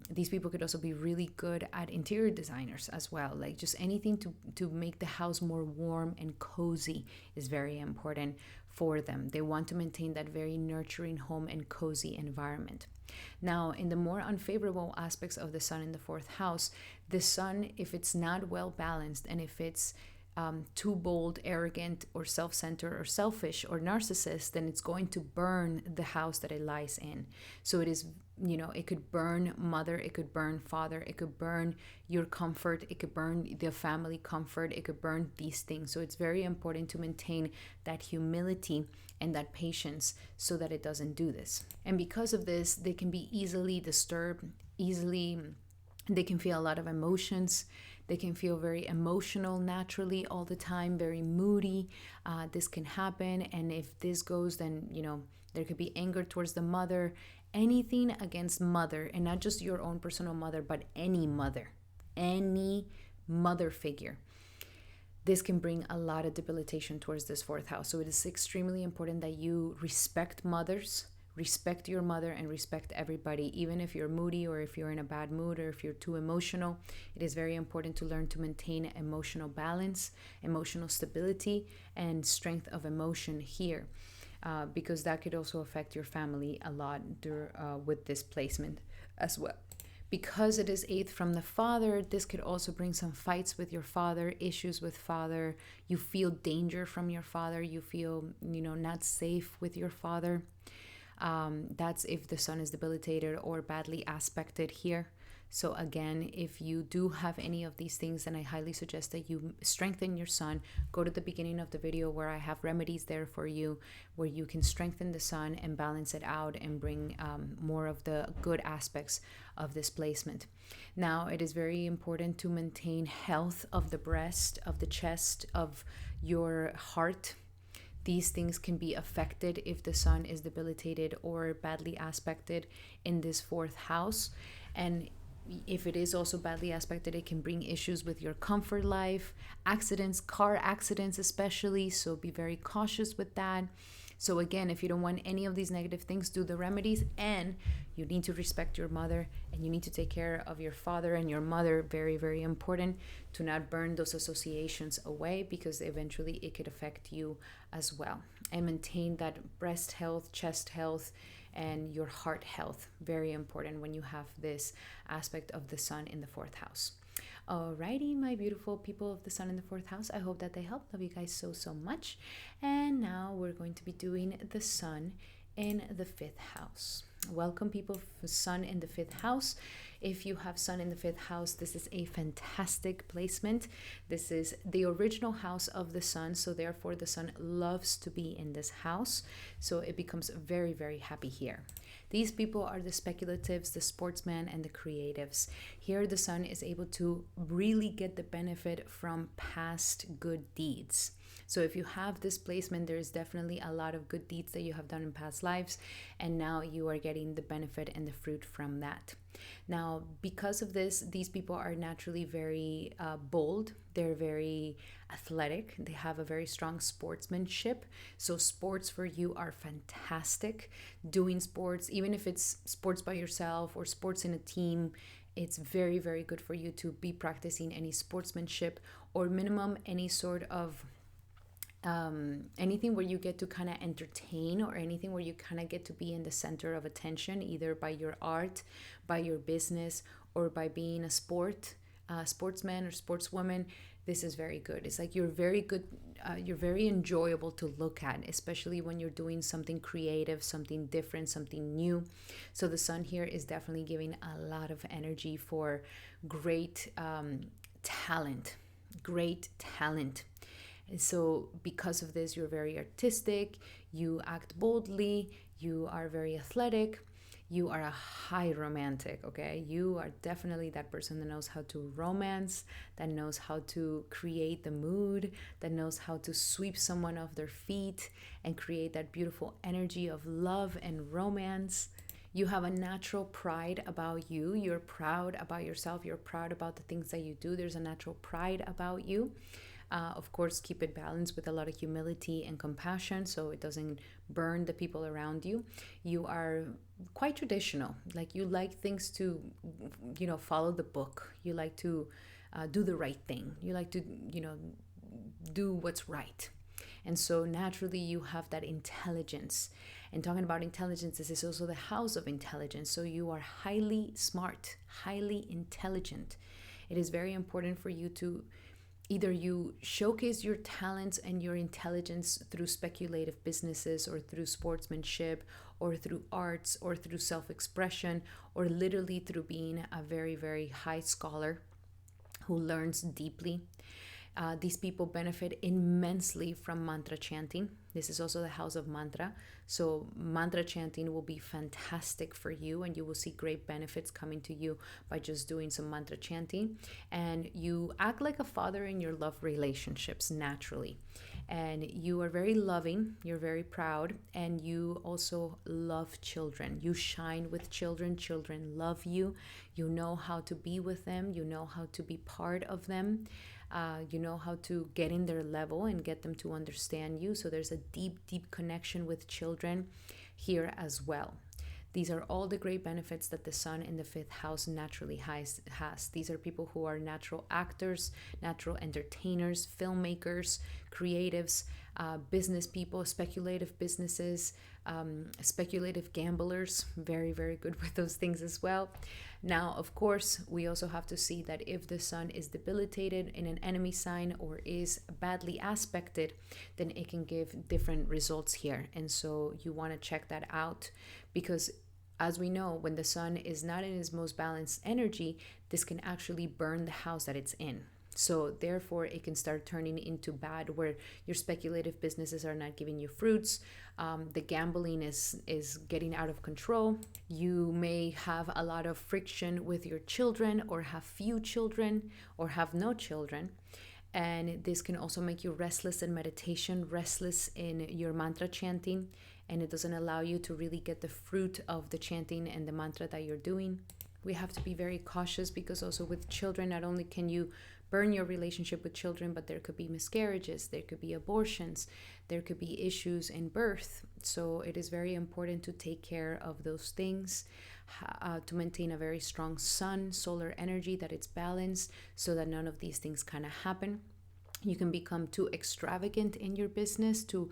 S1: These people could also be really good at interior designers as well. Like just anything to make the house more warm and cozy is very important for them. They want to maintain that very nurturing home and cozy environment. Now, in the more unfavorable aspects of the sun in the 4th house, the sun, if it's not well balanced and if it's too bold, arrogant, or self-centered, or selfish, or narcissist, then it's going to burn the house that it lies in. So it is, it could burn mother, it could burn father, it could burn your comfort, it could burn the family comfort, it could burn these things. So it's very important to maintain that humility and that patience so that it doesn't do this. And because of this, they can be easily disturbed, they can feel a lot of emotions. They can feel very emotional naturally all the time, very moody. This can happen. And if this goes, then, there could be anger towards the mother, anything against mother, and not just your own personal mother, but any mother figure. This can bring a lot of debilitation towards this 4th house. So it is extremely important that you respect mothers, respect your mother, and respect everybody. Even if you're moody or if you're in a bad mood or if you're too emotional, it is very important to learn to maintain emotional balance, emotional stability, and strength of emotion here, because that could also affect your family a lot with this placement as well. Because it is eighth from the father, this could also bring some fights with your father, issues with father. You feel danger from your father. You feel, not safe with your father. That's if the sun is debilitated or badly aspected here. So again, if you do have any of these things, then I highly suggest that you strengthen your sun. Go to the beginning of the video where I have remedies there for you, where you can strengthen the sun and balance it out and bring more of the good aspects of this placement. Now, it is very important to maintain health of the breast, of the chest, of your heart. These things can be affected if the sun is debilitated or badly aspected in this fourth house. And if it is also badly aspected, it can bring issues with your comfort life, accidents, car accidents especially. So be very cautious with that. So again, if you don't want any of these negative things, do the remedies, and you need to respect your mother and you need to take care of your father and your mother. Very, very important to not burn those associations away, because eventually it could affect you as well. And maintain that breast health, chest health, and your heart health. Very important when you have this aspect of the sun in the fourth house. Alrighty, my beautiful people of the sun in the fourth house, I hope that they help. Love you guys so, so much. And now we're going to be doing the sun in the fifth house. Welcome, people for sun in the fifth house. If you have sun in the fifth house, this is a fantastic placement. This is the original house of the sun, so therefore the sun loves to be in this house, so it becomes very, very happy here. These people are the speculatives, the sportsmen, and the creatives. Here the sun is able to really get the benefit from past good deeds. So if you have this placement, there is definitely a lot of good deeds that you have done in past lives, and now you are getting the benefit and the fruit from that. Now, because of this, these people are naturally very bold. They're very athletic. They have a very strong sportsmanship. So sports for you are fantastic. Doing sports, even if it's sports by yourself or sports in a team, it's very, very good for you to be practicing any sportsmanship, or minimum any sort of anything where you get to kind of entertain, or anything where you kind of get to be in the center of attention, either by your art, by your business, or by being a sportsman or sportswoman. This is very good. It's like you're very good, you're very enjoyable to look at, especially when you're doing something creative, something different, something new. So the sun here is definitely giving a lot of energy for great talent, great talent. So because of this, you're very artistic, you act boldly, you are very athletic, you are a high romantic, okay? You are definitely that person that knows how to romance, that knows how to create the mood, that knows how to sweep someone off their feet and create that beautiful energy of love and romance. You have a natural pride about you. You're proud about yourself. You're proud about the things that you do. There's a natural pride about you. Of course, keep it balanced with a lot of humility and compassion so it doesn't burn the people around you. You are quite traditional. Like, you like things to, follow the book. You like to do the right thing. You like to, do what's right. And so naturally you have that intelligence. And talking about intelligence, this is also the house of intelligence. So you are highly smart, highly intelligent. It is very important for you to either you showcase your talents and your intelligence through speculative businesses, or through sportsmanship, or through arts, or through self-expression, or literally through being a very, very high scholar who learns deeply. These people benefit immensely from mantra chanting. This is also the house of mantra. So mantra chanting will be fantastic for you, and you will see great benefits coming to you by just doing some mantra chanting. And you act like a father in your love relationships naturally. And you are very loving, you're very proud, and you also love children. You shine with children. Children love you. You know how to be with them. You know how to be part of them. You know how to get in their level and get them to understand you. So there's a deep, deep connection with children here as well. These are all the great benefits that the sun in the fifth house naturally has. These are people who are natural actors, natural entertainers, filmmakers, creatives, business people, speculative businesses, speculative gamblers, very, very good with those things as well. Now, of course, we also have to see that if the sun is debilitated in an enemy sign or is badly aspected, then it can give different results here. And so you want to check that out, because as we know, when the sun is not in its most balanced energy, this can actually burn the house that it's in. So therefore, it can start turning into bad, where your speculative businesses are not giving you fruits. The gambling is getting out of control. You may have a lot of friction with your children, or have few children, or have no children. And this can also make you restless in meditation, restless in your mantra chanting, and it doesn't allow you to really get the fruit of the chanting and the mantra that you're doing. We have to be very cautious, because also with children, not only can you burn your relationship with children, but there could be miscarriages, there could be abortions, there could be issues in birth. So it is very important to take care of those things, to maintain a very strong sun, solar energy, that it's balanced, so that none of these things kind of happen. You can become too extravagant in your business, too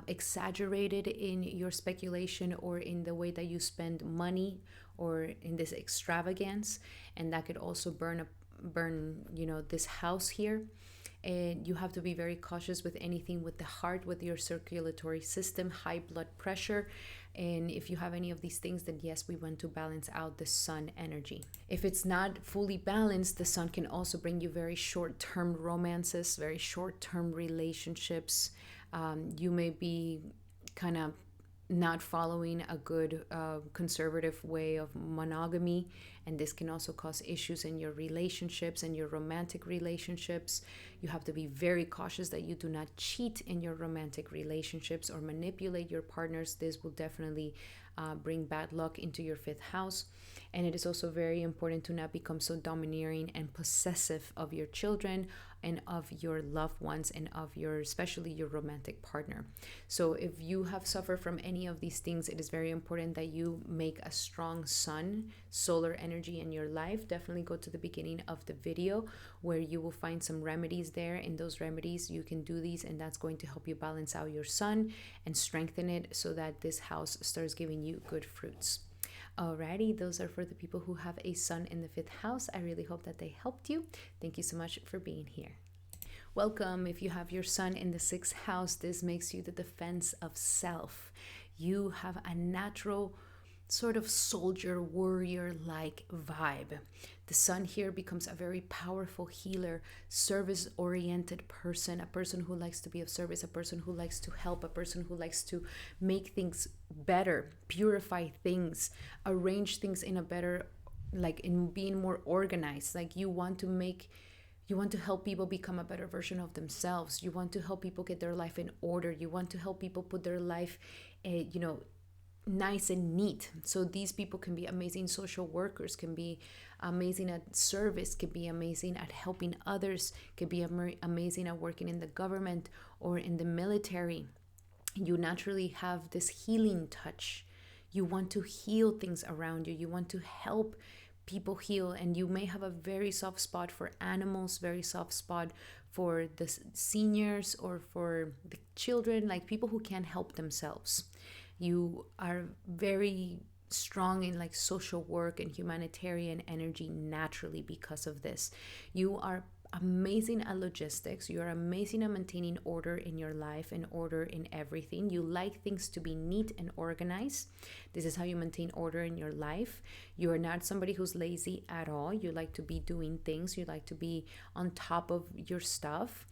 S1: exaggerated in your speculation or in the way that you spend money, or in this extravagance, and that could also burn this house here. And you have to be very cautious with anything with the heart, with your circulatory system, high blood pressure. And if you have any of these things, then yes, we want to balance out the sun energy. If it's not fully balanced, the sun can also bring you very short-term romances, very short-term relationships. You may be kind of not following a good conservative way of monogamy, and this can also cause issues in your relationships and your romantic relationships. You have to be very cautious that you do not cheat in your romantic relationships or manipulate your partners. This will definitely bring bad luck into your fifth house. And it is also very important to not become so domineering and possessive of your children and of your loved ones, and of your, especially your romantic partner. So if you have suffered from any of these things, it is very important that you make a strong sun, solar energy in your life. Definitely go to the beginning of the video, where you will find some remedies there. In those remedies, you can do these, and that's going to help you balance out your sun and strengthen it, so that this house starts giving you good fruits. Alrighty, those are for the people who have a sun in the fifth house. I really hope that they helped you. Thank you so much for being here. Welcome. If you have your sun in the sixth house, this makes you the defense of self. You have a natural sort of soldier, warrior like vibe. The sun here becomes a very powerful healer, service oriented person, a person who likes to be of service, a person who likes to help, a person who likes to make things better, purify things, arrange things in a better, like in being more organized. Like you want to help people become a better version of themselves. You want to help people get their life in order. You want to help people put their life, nice and neat. So these people can be amazing social workers, can be amazing at service, can be amazing at helping others, can be amazing at working in the government or in the military. You naturally have this healing touch. You want to heal things around you. You want to help people heal, and you may have a very soft spot for animals, very soft spot for the seniors or for the children, like people who can't help themselves. You are very strong in like social work and humanitarian energy naturally because of this. You are amazing at logistics. You are amazing at maintaining order in your life and order in everything. You like things to be neat and organized. This is how you maintain order in your life. You are not somebody who's lazy at all. You like to be doing things. You like to be on top of your stuff.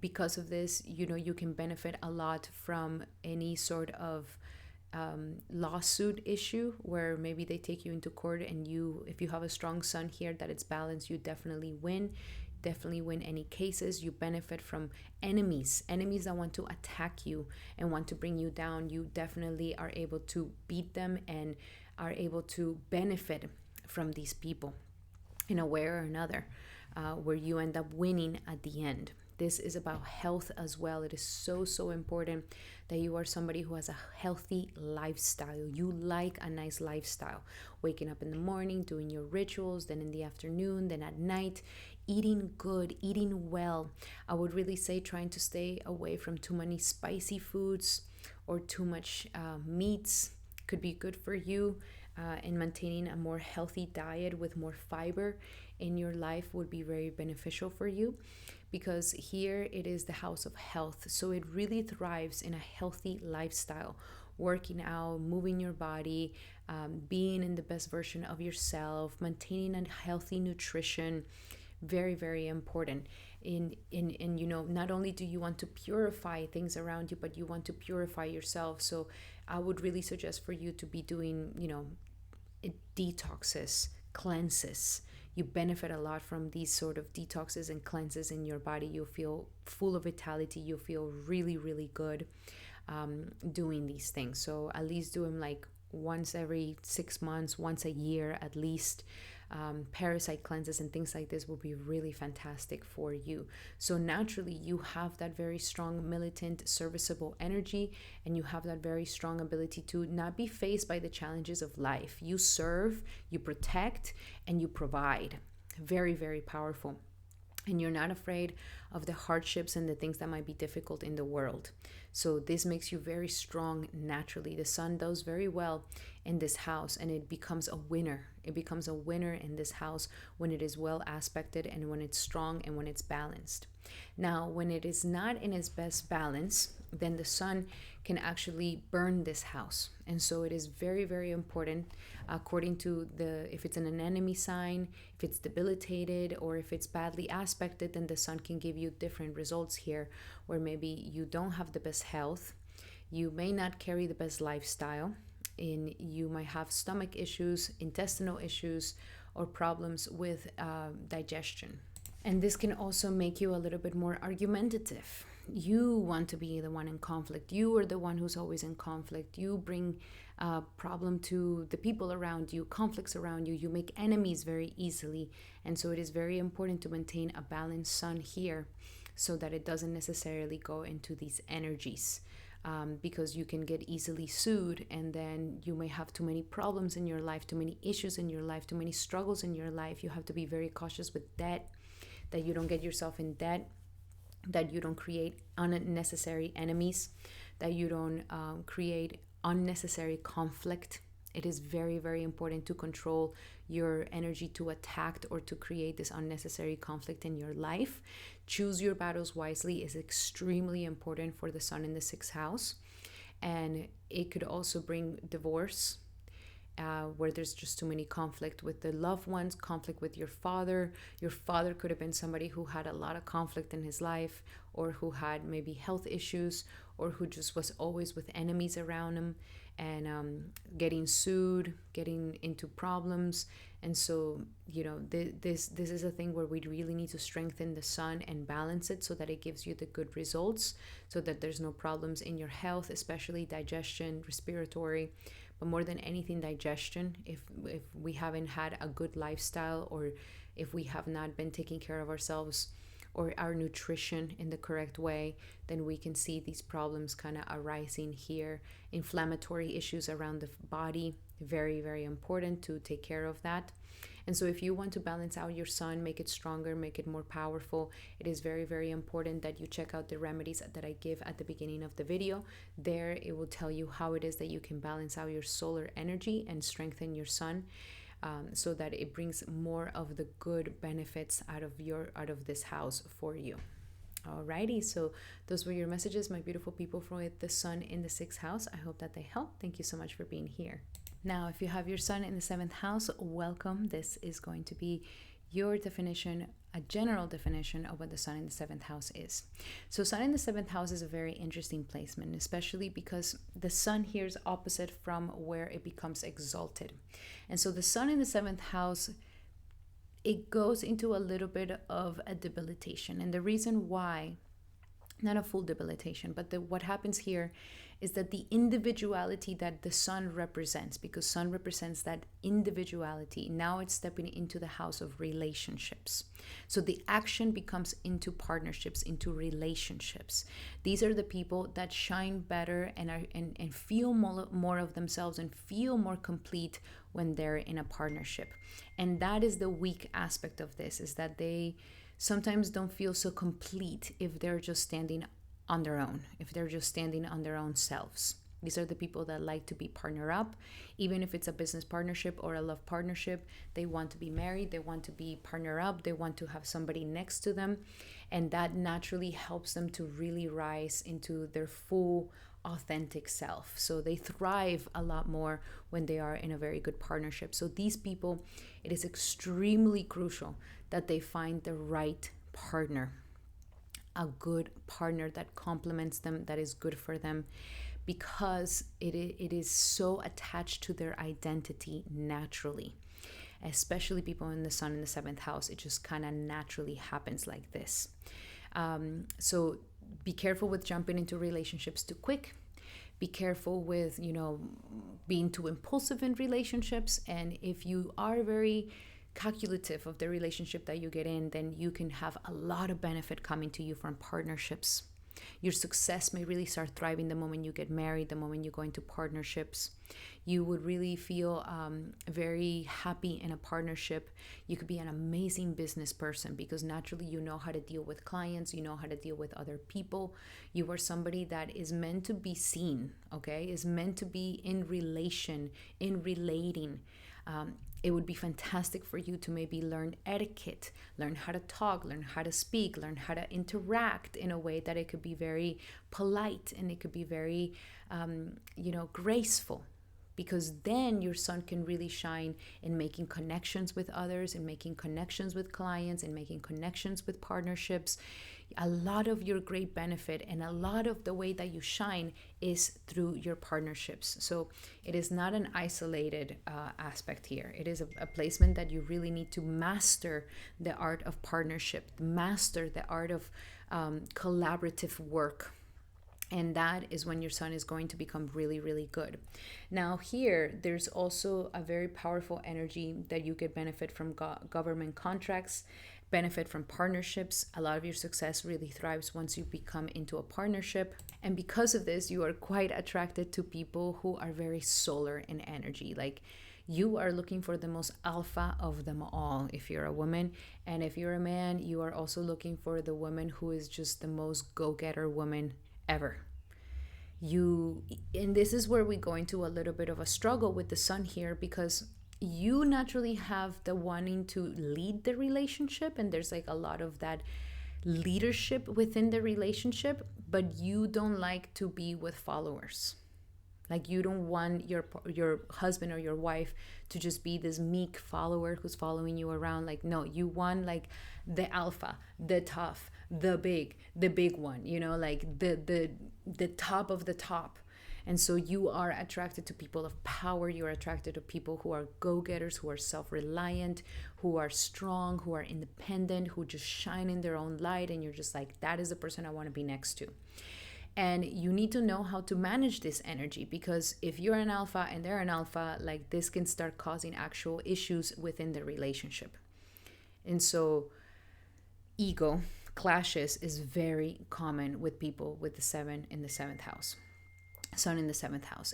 S1: Because of this, you can benefit a lot from any sort of lawsuit issue where maybe they take you into court, and if you have a strong sun here that it's balanced, you definitely win any cases. You benefit from enemies that want to attack you and want to bring you down. You definitely are able to beat them and are able to benefit from these people in a way or another, where you end up winning at the end. This is about health as well. It is so, so important that you are somebody who has a healthy lifestyle. You like a nice lifestyle. Waking up in the morning, doing your rituals, then in the afternoon, then at night, eating good, eating well. I would really say trying to stay away from too many spicy foods or too much meats could be good for you. And maintaining a more healthy diet with more fiber in your life would be very beneficial for you, because here it is the house of health. So it really thrives in a healthy lifestyle, working out, moving your body, being in the best version of yourself, maintaining a healthy nutrition. Very, very important. In you know, not only do you want to purify things around you, but you want to purify yourself. So I would really suggest for you to be doing, you know, detoxes, cleanses. You benefit a lot from these sort of detoxes and cleanses in your body. You'll feel full of vitality. You'll feel really, really good doing these things. So at least do them like once every 6 months, once a year at least. Parasite cleanses and things like this will be really fantastic for you. So naturally you have that very strong, militant, serviceable energy, and you have that very strong ability to not be faced by the challenges of life. You serve, you protect, and you provide. Very, very powerful. And you're not afraid of the hardships and the things that might be difficult in the world. So this makes you very strong naturally. The sun does very well in this house, and it becomes a winner. It becomes a winner in this house when it is well aspected and when it's strong and when it's balanced. Now, when it is not in its best balance, then the sun can actually burn this house. And so it is very, very important, according to if it's in an enemy sign, if it's debilitated, or if it's badly aspected, then the sun can give you different results here, where maybe you don't have the best health, you may not carry the best lifestyle, and you might have stomach issues, intestinal issues, or problems with digestion. And this can also make you a little bit more argumentative. You want to be the one in conflict. You are the one who's always in conflict. You bring problem to the people around you, conflicts around you. You make enemies very easily. And so it is very important to maintain a balanced sun here, so that it doesn't necessarily go into these energies. Because you can get easily sued, and then you may have too many problems in your life, too many issues in your life, too many struggles in your life. You have to be very cautious with debt, that you don't get yourself in debt, that you don't create unnecessary enemies, that you don't create unnecessary conflict. It is very, very important to control your energy to attack or to create this unnecessary conflict in your life. Choose your battles wisely is extremely important for the sun in the 6th house. And it could also bring divorce, where there's just too many conflict with the loved ones, conflict with your father. Your father could have been somebody who had a lot of conflict in his life, or who had maybe health issues, or who just was always with enemies around him, and getting sued, getting into problems. And so, you know, this is a thing where we really need to strengthen the sun and balance it, so that it gives you the good results, so that there's no problems in your health, especially digestion, respiratory, but more than anything, digestion. If we haven't had a good lifestyle, or if we have not been taking care of ourselves or our nutrition in the correct way, then we can see these problems kind of arising here. Inflammatory issues around the body, very, very important to take care of that. And so if you want to balance out your sun, make it stronger, make it more powerful, it is very, very important that you check out the remedies that I give at the beginning of the video. There it will tell you how it is that you can balance out your solar energy and strengthen your sun, so that it brings more of the good benefits out of this house for you. Alrighty, so those were your messages, my beautiful people, for the sun in the 6th house. I hope that they help. Thank you so much for being here. Now, if you have your sun in the 7th house, welcome. This is going to be your definition, a general definition of what the sun in the 7th house is. So sun in the 7th house is a very interesting placement, especially because the sun here is opposite from where it becomes exalted. And so the sun in the 7th house, it goes into a little bit of a debilitation. And the reason why, not a full debilitation, but what happens here is that the individuality that the sun represents, because sun represents that individuality, now it's stepping into the house of relationships. So the action becomes into partnerships, into relationships. These are the people that shine better and feel more of themselves and feel more complete when they're in a partnership. And that is the weak aspect of this, is that they sometimes don't feel so complete if they're just standing on their own, if they're just standing on their own selves. These are the people that like to be partner up, even if it's a business partnership or a love partnership. They want to be married, they want to be partner up, they want to have somebody next to them. And that naturally helps them to really rise into their full authentic self. So they thrive a lot more when they are in a very good partnership. So these people, it is extremely crucial that they find the right partner, a good partner that complements them, that is good for them, because it is so attached to their identity naturally. Especially people in the sun in the seventh house, it just kind of naturally happens like this. So be careful with jumping into relationships too quick. Be careful with, being too impulsive in relationships. And if you are very calculative of the relationship that you get in, then you can have a lot of benefit coming to you from partnerships. Your success may really start thriving the moment you get married, the moment you go into partnerships. You would really feel very happy in a partnership. You could be an amazing business person because naturally you know how to deal with clients, you know how to deal with other people. You are somebody that is meant to be seen, okay? Is meant to be in relation, in relating. It would be fantastic for you to maybe learn etiquette, learn how to talk, learn how to speak, learn how to interact in a way that it could be very polite and it could be very, graceful. Because then your sun can really shine in making connections with others, in making connections with clients, in making connections with partnerships. A lot of your great benefit and a lot of the way that you shine is through your partnerships. So it is not an isolated aspect here. It is a placement that you really need to master the art of partnership, master the art of collaborative work. And that is when your sun is going to become really, really good. Now here, there's also a very powerful energy that you could benefit from government contracts, benefit from partnerships. A lot of your success really thrives once you become into a partnership. And because of this, you are quite attracted to people who are very solar in energy. Like you are looking for the most alpha of them all if you're a woman. And if you're a man, you are also looking for the woman who is just the most go-getter woman ever. And this is where we go into a little bit of a struggle with the sun here, because you naturally have the wanting to lead the relationship, and there's like a lot of that leadership within the relationship, but you don't like to be with followers. Like you don't want your husband or your wife to just be this meek follower who's following you around. Like, no, you want like the alpha, the tough, the big one, like the top of the top. And so you are attracted to people of power. You're attracted to people who are go-getters, who are self-reliant, who are strong, who are independent, who just shine in their own light. And you're just like, that is the person I want to be next to. And you need to know how to manage this energy, because if you're an alpha and they're an alpha, like this can start causing actual issues within the relationship. And so ego clashes is very common with people with the sun in the seventh house.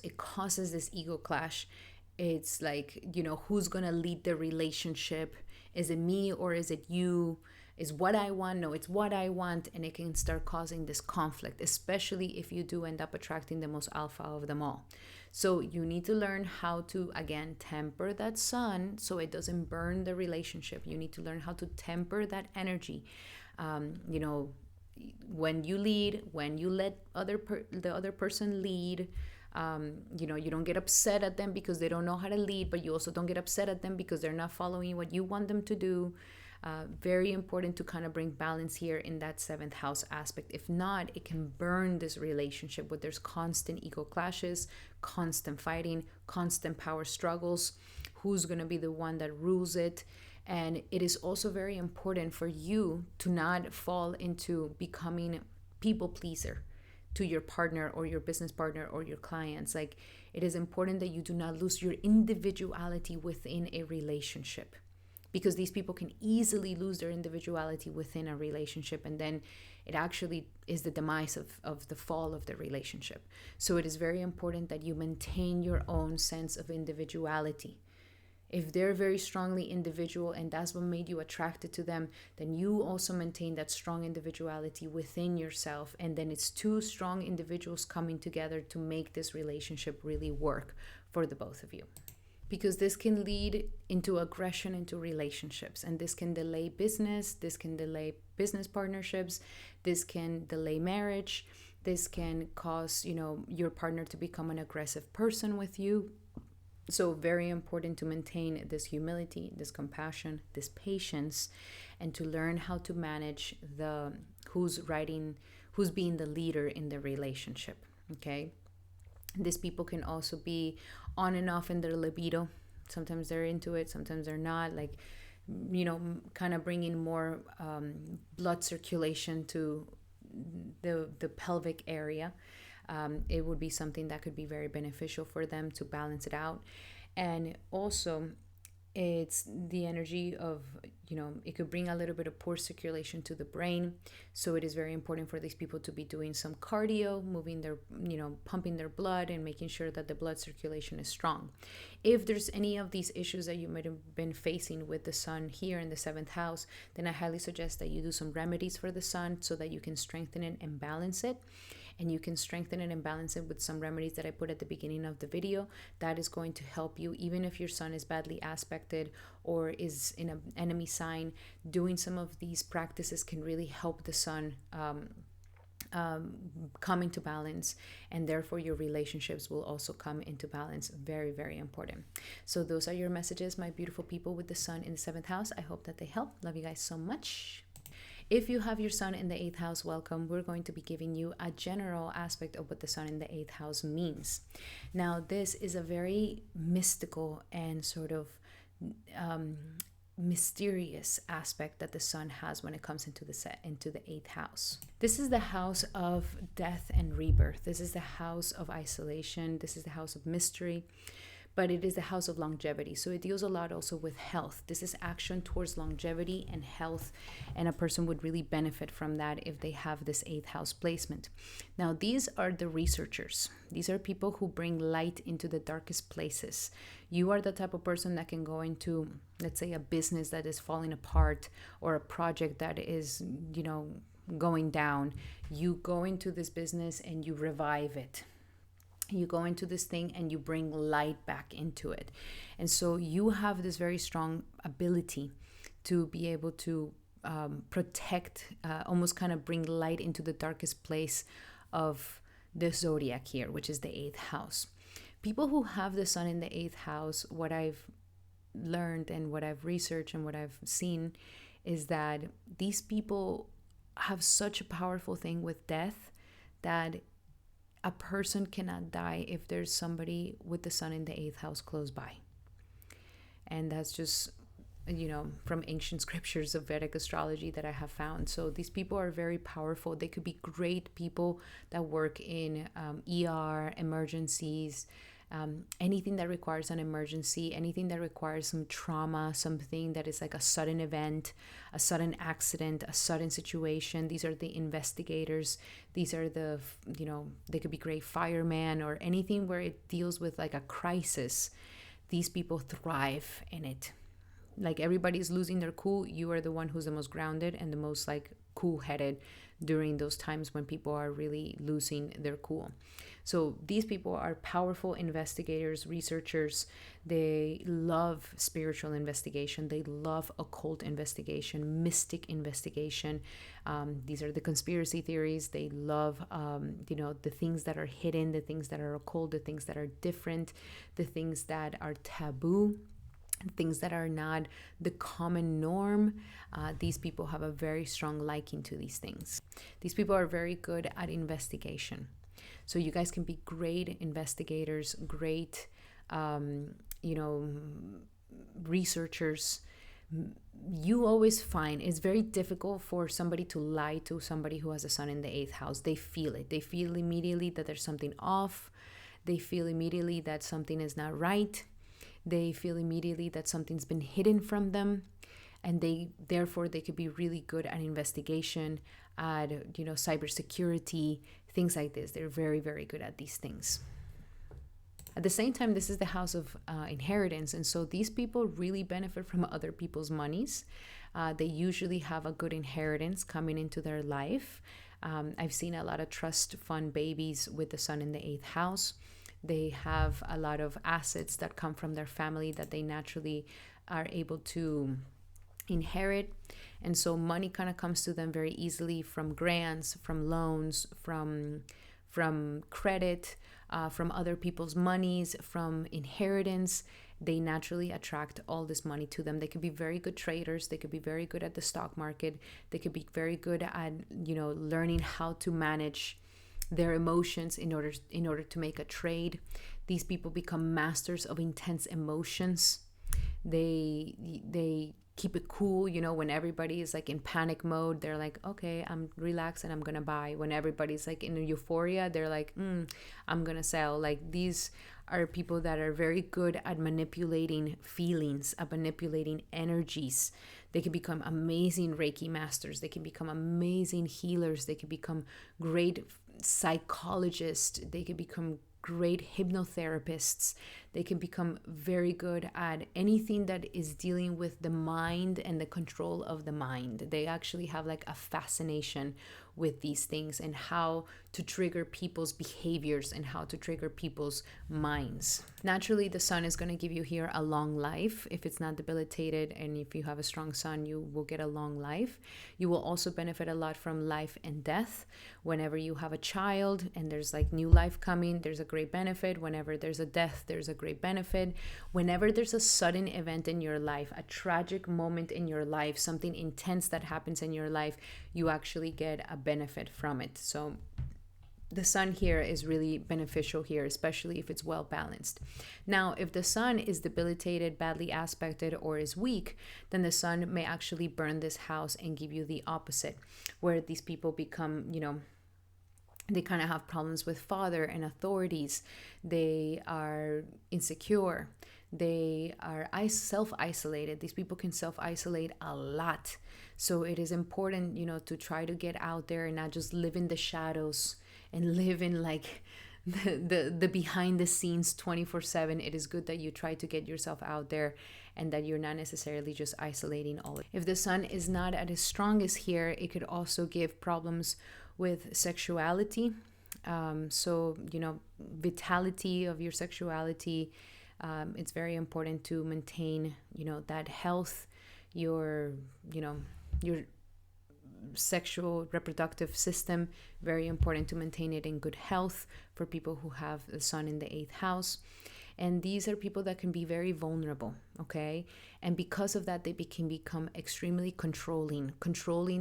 S1: It causes this ego clash. It's like, who's going to lead the relationship? Is it me or is it you? Is what I want? No, it's what I want. And it can start causing this conflict, especially if you do end up attracting the most alpha of them all. So you need to learn how to, again, temper that sun so it doesn't burn the relationship. You need to learn how to temper that energy. When you lead, when you let the other person lead, you don't get upset at them because they don't know how to lead, but you also don't get upset at them because they're not following what you want them to do. Very important to kind of bring balance here in that seventh house aspect. If not, it can burn this relationship where there's constant ego clashes, constant fighting, constant power struggles. Who's going to be the one that rules it? And it is also very important for you to not fall into becoming people pleaser to your partner or your business partner or your clients. Like, it is important that you do not lose your individuality within a relationship, because these people can easily lose their individuality within a relationship, and then it actually is the demise of the fall of the relationship. So it is very important that you maintain your own sense of individuality. If they're very strongly individual and that's what made you attracted to them, then you also maintain that strong individuality within yourself. And then it's two strong individuals coming together to make this relationship really work for the both of you. Because this can lead into aggression into relationships, and this can delay business, this can delay business partnerships, this can delay marriage, this can cause, your partner to become an aggressive person with you. So very important to maintain this humility, this compassion, this patience, and to learn how to manage who's being the leader in the relationship. Okay. These people can also be on and off in their libido. Sometimes they're into it, sometimes they're not. Like, kind of bringing more blood circulation to the pelvic area. It would be something that could be very beneficial for them to balance it out. And also, it's the energy of, it could bring a little bit of poor circulation to the brain. So it is very important for these people to be doing some cardio, moving their, pumping their blood and making sure that the blood circulation is strong. If there's any of these issues that you might have been facing with the sun here in the 7th house, then I highly suggest that you do some remedies for the sun so that you can strengthen it and balance it. And you can strengthen it and balance it with some remedies that I put at the beginning of the video. That is going to help you, even if your sun is badly aspected or is in an enemy sign. Doing some of these practices can really help the sun come into balance, and therefore your relationships will also come into balance. Very, very important. So those are your messages, my beautiful people with the sun in the 7th house. I hope that they help. Love you guys so much. If you have your sun in the 8th house, welcome. We're going to be giving you a general aspect of what the sun in the 8th house means. Now, this is a very mystical and sort of mysterious aspect that the sun has when it comes into the 8th house. This is the house of death and rebirth. This is the house of isolation. This is the house of mystery. But it is the house of longevity. So it deals a lot also with health. This is action towards longevity and health. And a person would really benefit from that if they have this 8th house placement. Now, these are the researchers. These are people who bring light into the darkest places. You are the type of person that can go into, let's say, a business that is falling apart or a project that is, going down. You go into this business and you revive it. You go into this thing and you bring light back into it. And so you have this very strong ability to be able to protect, almost kind of bring light into the darkest place of the zodiac here, which is the 8th house. People who have the sun in the 8th house, what I've learned and what I've researched and what I've seen is that these people have such a powerful thing with death that a person cannot die if there's somebody with the sun in the 8th house close by. And that's just, from ancient scriptures of Vedic astrology that I have found. So these people are very powerful. They could be great people that work in ER, emergencies, anything that requires an emergency, anything that requires some trauma, something that is like a sudden event, a sudden accident, a sudden situation. These are the investigators. These are the, they could be great firemen or anything where it deals with like a crisis. These people thrive in it. Like everybody's losing their cool. You are the one who's the most grounded and the most like cool-headed during those times when people are really losing their cool. So these people are powerful investigators, researchers. They love spiritual investigation. They love occult investigation, mystic investigation. These are the conspiracy theories. They love, the things that are hidden, the things that are occult, the things that are different, the things that are taboo, things that are not the common norm. These people have a very strong liking to these things. These people are very good at investigation. So you guys can be great investigators, great, researchers. You always find it's very difficult for somebody to lie to somebody who has a sun in the 8th house. They feel it. They feel immediately that there's something off. They feel immediately that something is not right. They feel immediately that something's been hidden from them. And therefore they could be really good at investigation, at, cybersecurity, things like this. They're very, very good at these things. At the same time, this is the house of inheritance. And so these people really benefit from other people's monies. They usually have a good inheritance coming into their life. I've seen a lot of trust fund babies with the sun in the 8th house. They have a lot of assets that come from their family that they naturally are able to inherit. And so money kind of comes to them very easily from grants, from loans, from credit, from other people's monies, from inheritance. They naturally attract all this money to them. They could be very good traders. They could be very good at the stock market. They could be very good at, learning how to manage their emotions in order to make a trade. These people become masters of intense emotions. They keep it cool, when everybody is like in panic mode, they're like, okay, I'm relaxed and I'm gonna buy. When everybody's like in euphoria, they're like, I'm gonna sell. Like, these are people that are very good at manipulating feelings, at manipulating energies. They can become amazing Reiki masters. They can become amazing healers. They can become great psychologists. They can become great hypnotherapists. They can become very good at anything that is dealing with the mind and the control of the mind. They actually have like a fascination with these things and how to trigger people's behaviors and how to trigger people's minds. Naturally, the sun is going to give you here a long life if it's not debilitated, and if you have a strong sun, you will get a long life. You will also benefit a lot from life and death. Whenever you have a child and there's like new life coming, there's a great benefit. Whenever there's a death, there's a great benefit. Whenever there's a sudden event in your life, a tragic moment in your life, something intense that happens in your life, you actually get a benefit from it. So the sun here is really beneficial here, especially if it's well balanced. Now, if the sun is debilitated, badly aspected, or is weak, then the sun may actually burn this house and give you the opposite, where these people become, they kind of have problems with father and authorities. They are insecure. They are self-isolated. These people can self-isolate a lot. So it is important, to try to get out there and not just live in the shadows and live in like the behind the scenes 24/7. It is good that you try to get yourself out there and that you're not necessarily just isolating all. If the sun is not at its strongest here, it could also give problems with sexuality. Vitality of your sexuality. It's very important to maintain, that health, your sexual reproductive system. Very important to maintain it in good health for people who have the sun in the 8th house. And these are people that can be very vulnerable, okay? And because of that, they can become extremely controlling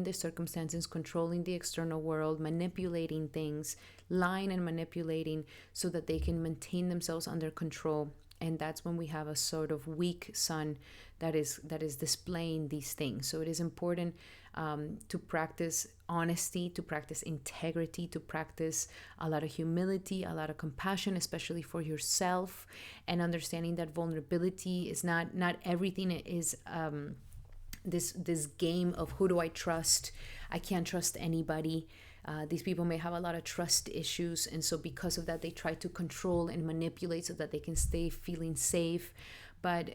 S1: the circumstances, controlling the external world, manipulating things, lying and manipulating so that they can maintain themselves under control. And that's when we have a sort of weak sun that is displaying these things. So it is important to practice honesty, to practice integrity, to practice a lot of humility, a lot of compassion, especially for yourself, and understanding that vulnerability is not everything is this game of who do I trust? I can't trust anybody. These people may have a lot of trust issues, and so because of that, they try to control and manipulate so that they can stay feeling safe. But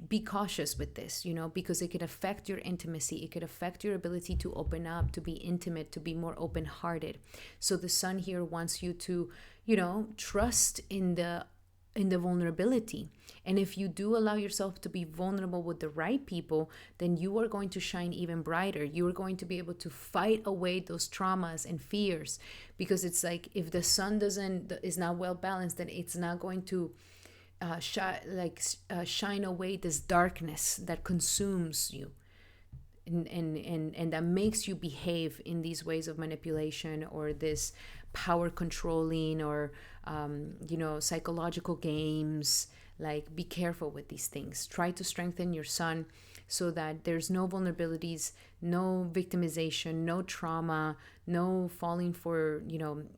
S1: be cautious with this, because it could affect your intimacy. It could affect your ability to open up, to be intimate, to be more open-hearted. So the sun here wants you to, trust in the vulnerability. And if you do allow yourself to be vulnerable with the right people, then you are going to shine even brighter. You are going to be able to fight away those traumas and fears, because it's like if the sun is not well balanced, then it's not going to shine away this darkness that consumes you and that makes you behave in these ways of manipulation or this power controlling or psychological games. Like, be careful with these things. Try to strengthen your sun so that there's no vulnerabilities, no victimization, no trauma, no falling for,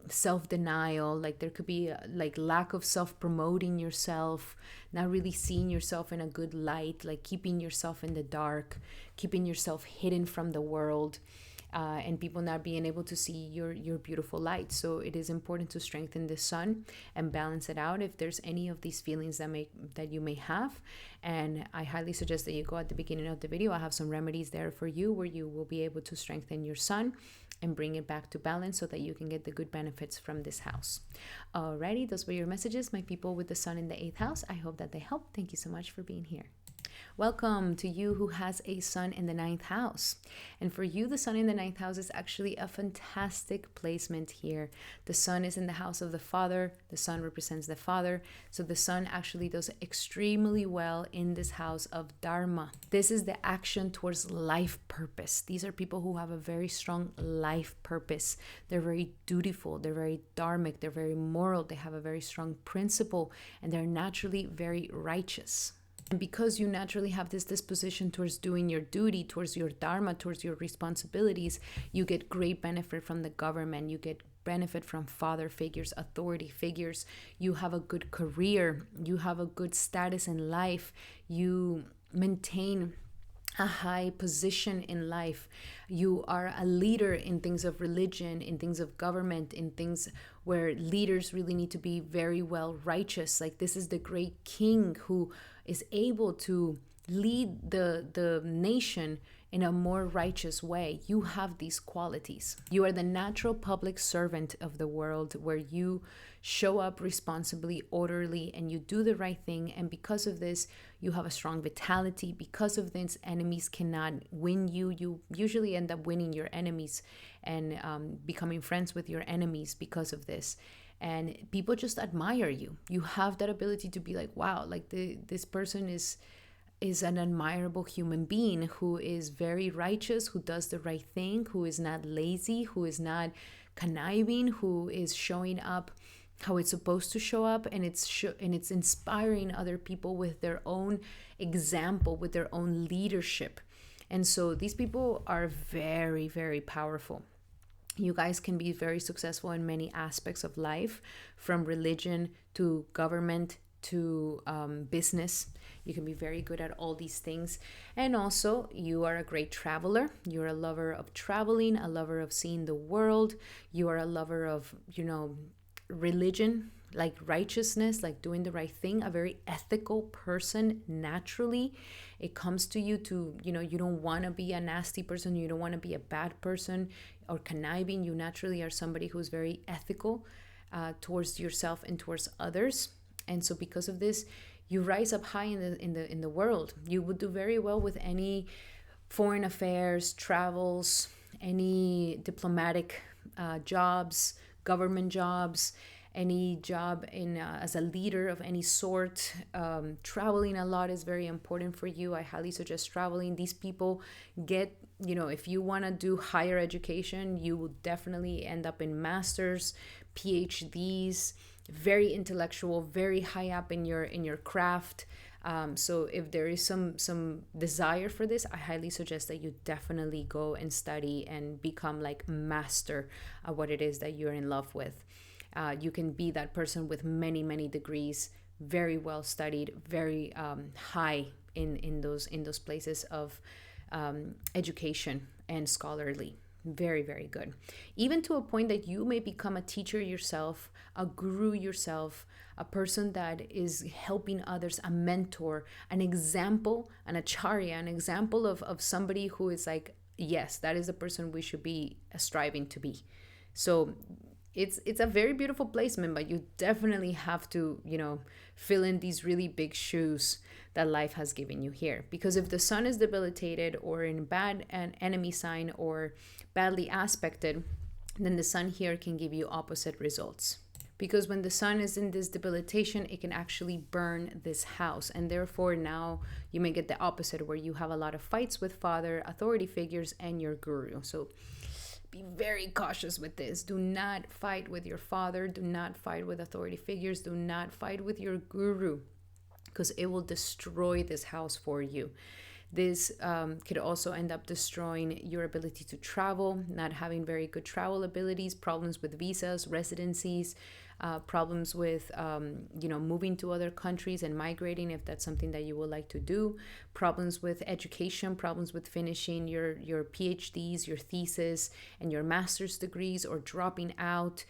S1: self-denial. Like, there could be like lack of self-promoting yourself, not really seeing yourself in a good light, like keeping yourself in the dark, keeping yourself hidden from the world. and people not being able to see your beautiful light. So it is important to strengthen the sun and balance it out if there's any of these feelings that you may have. And I highly suggest that you go at the beginning of the video. I have some remedies there for you where you will be able to strengthen your sun and bring it back to balance so that you can get the good benefits from this house. Alrighty, those were your messages, my people with the sun in the 8th house. I hope that they help. Thank you so much for being here. Welcome to you who has a sun in the 9th house. And for you, the sun in the 9th house is actually a fantastic placement here. The sun is in the house of the father. The sun represents the father. So the sun actually does extremely well in this house of Dharma. This is the action towards life purpose. These are people who have a very strong life purpose. They're very dutiful. They're very dharmic. They're very moral. They have a very strong principle, and they're naturally very righteous. And because you naturally have this disposition towards doing your duty, towards your dharma, towards your responsibilities, you get great benefit from the government. You get benefit from father figures, authority figures. You have a good career. You have a good status in life. You maintain a high position in life. You are a leader in things of religion, in things of government, in things where leaders really need to be very well righteous. Like this is the great king who is able to lead the nation in a more righteous way. You have these qualities. You are the natural public servant of the world where you show up responsibly, orderly, and you do the right thing. And because of this, you have a strong vitality. Because of this, enemies cannot win you. You usually end up winning your enemies and becoming friends with your enemies because of this. And people just admire you. You have that ability to be like, wow, like this person is an admirable human being who is very righteous, who does the right thing, who is not lazy, who is not conniving, who is showing up how it's supposed to show up, and it's inspiring other people with their own example, with their own leadership. And so these people are very, very powerful. You guys can be very successful in many aspects of life, from religion to government to business. You can be very good at all these things. And also, you are a great traveler. You're a lover of traveling, a lover of seeing the world. You are a lover of, religion, like righteousness, like doing the right thing, a very ethical person naturally. It comes to you to, you don't want to be a nasty person. You don't want to be a bad person or conniving. You naturally are somebody who's very ethical towards yourself and towards others. And so because of this, you rise up high in the world. You would do very well with any foreign affairs, travels, any diplomatic jobs, government jobs, any job in as a leader of any sort. Traveling a lot is very important for you. I highly suggest traveling. These people get, if you want to do higher education, you will definitely end up in masters, PhDs, very intellectual, very high up in your craft. So if there is some desire for this, I highly suggest that you definitely go and study and become like master at what it is that you're in love with. You can be that person with many, many degrees, very well studied, very high in those places of education and scholarly. Very, very good. Even to a point that you may become a teacher yourself, a guru yourself, a person that is helping others, a mentor, an example, an acharya, an example of somebody who is like, yes, that is the person we should be striving to be. So it's a very beautiful placement, but you definitely have to, fill in these really big shoes that life has given you here. Because if the sun is debilitated or in bad an enemy sign or badly aspected, then the sun here can give you opposite results. Because when the sun is in this debilitation, it can actually burn this house. And therefore now you may get the opposite, where you have a lot of fights with father, authority figures, and your guru. So be very cautious with this. Do not fight with your father. Do not fight with authority figures. Do not fight with your guru, because it will destroy this house for you. This could also end up destroying your ability to travel, not having very good travel abilities, problems with visas, residencies, problems with moving to other countries and migrating if that's something that you would like to do, problems with education, problems with finishing your PhDs, your thesis, and your master's degrees, or dropping out.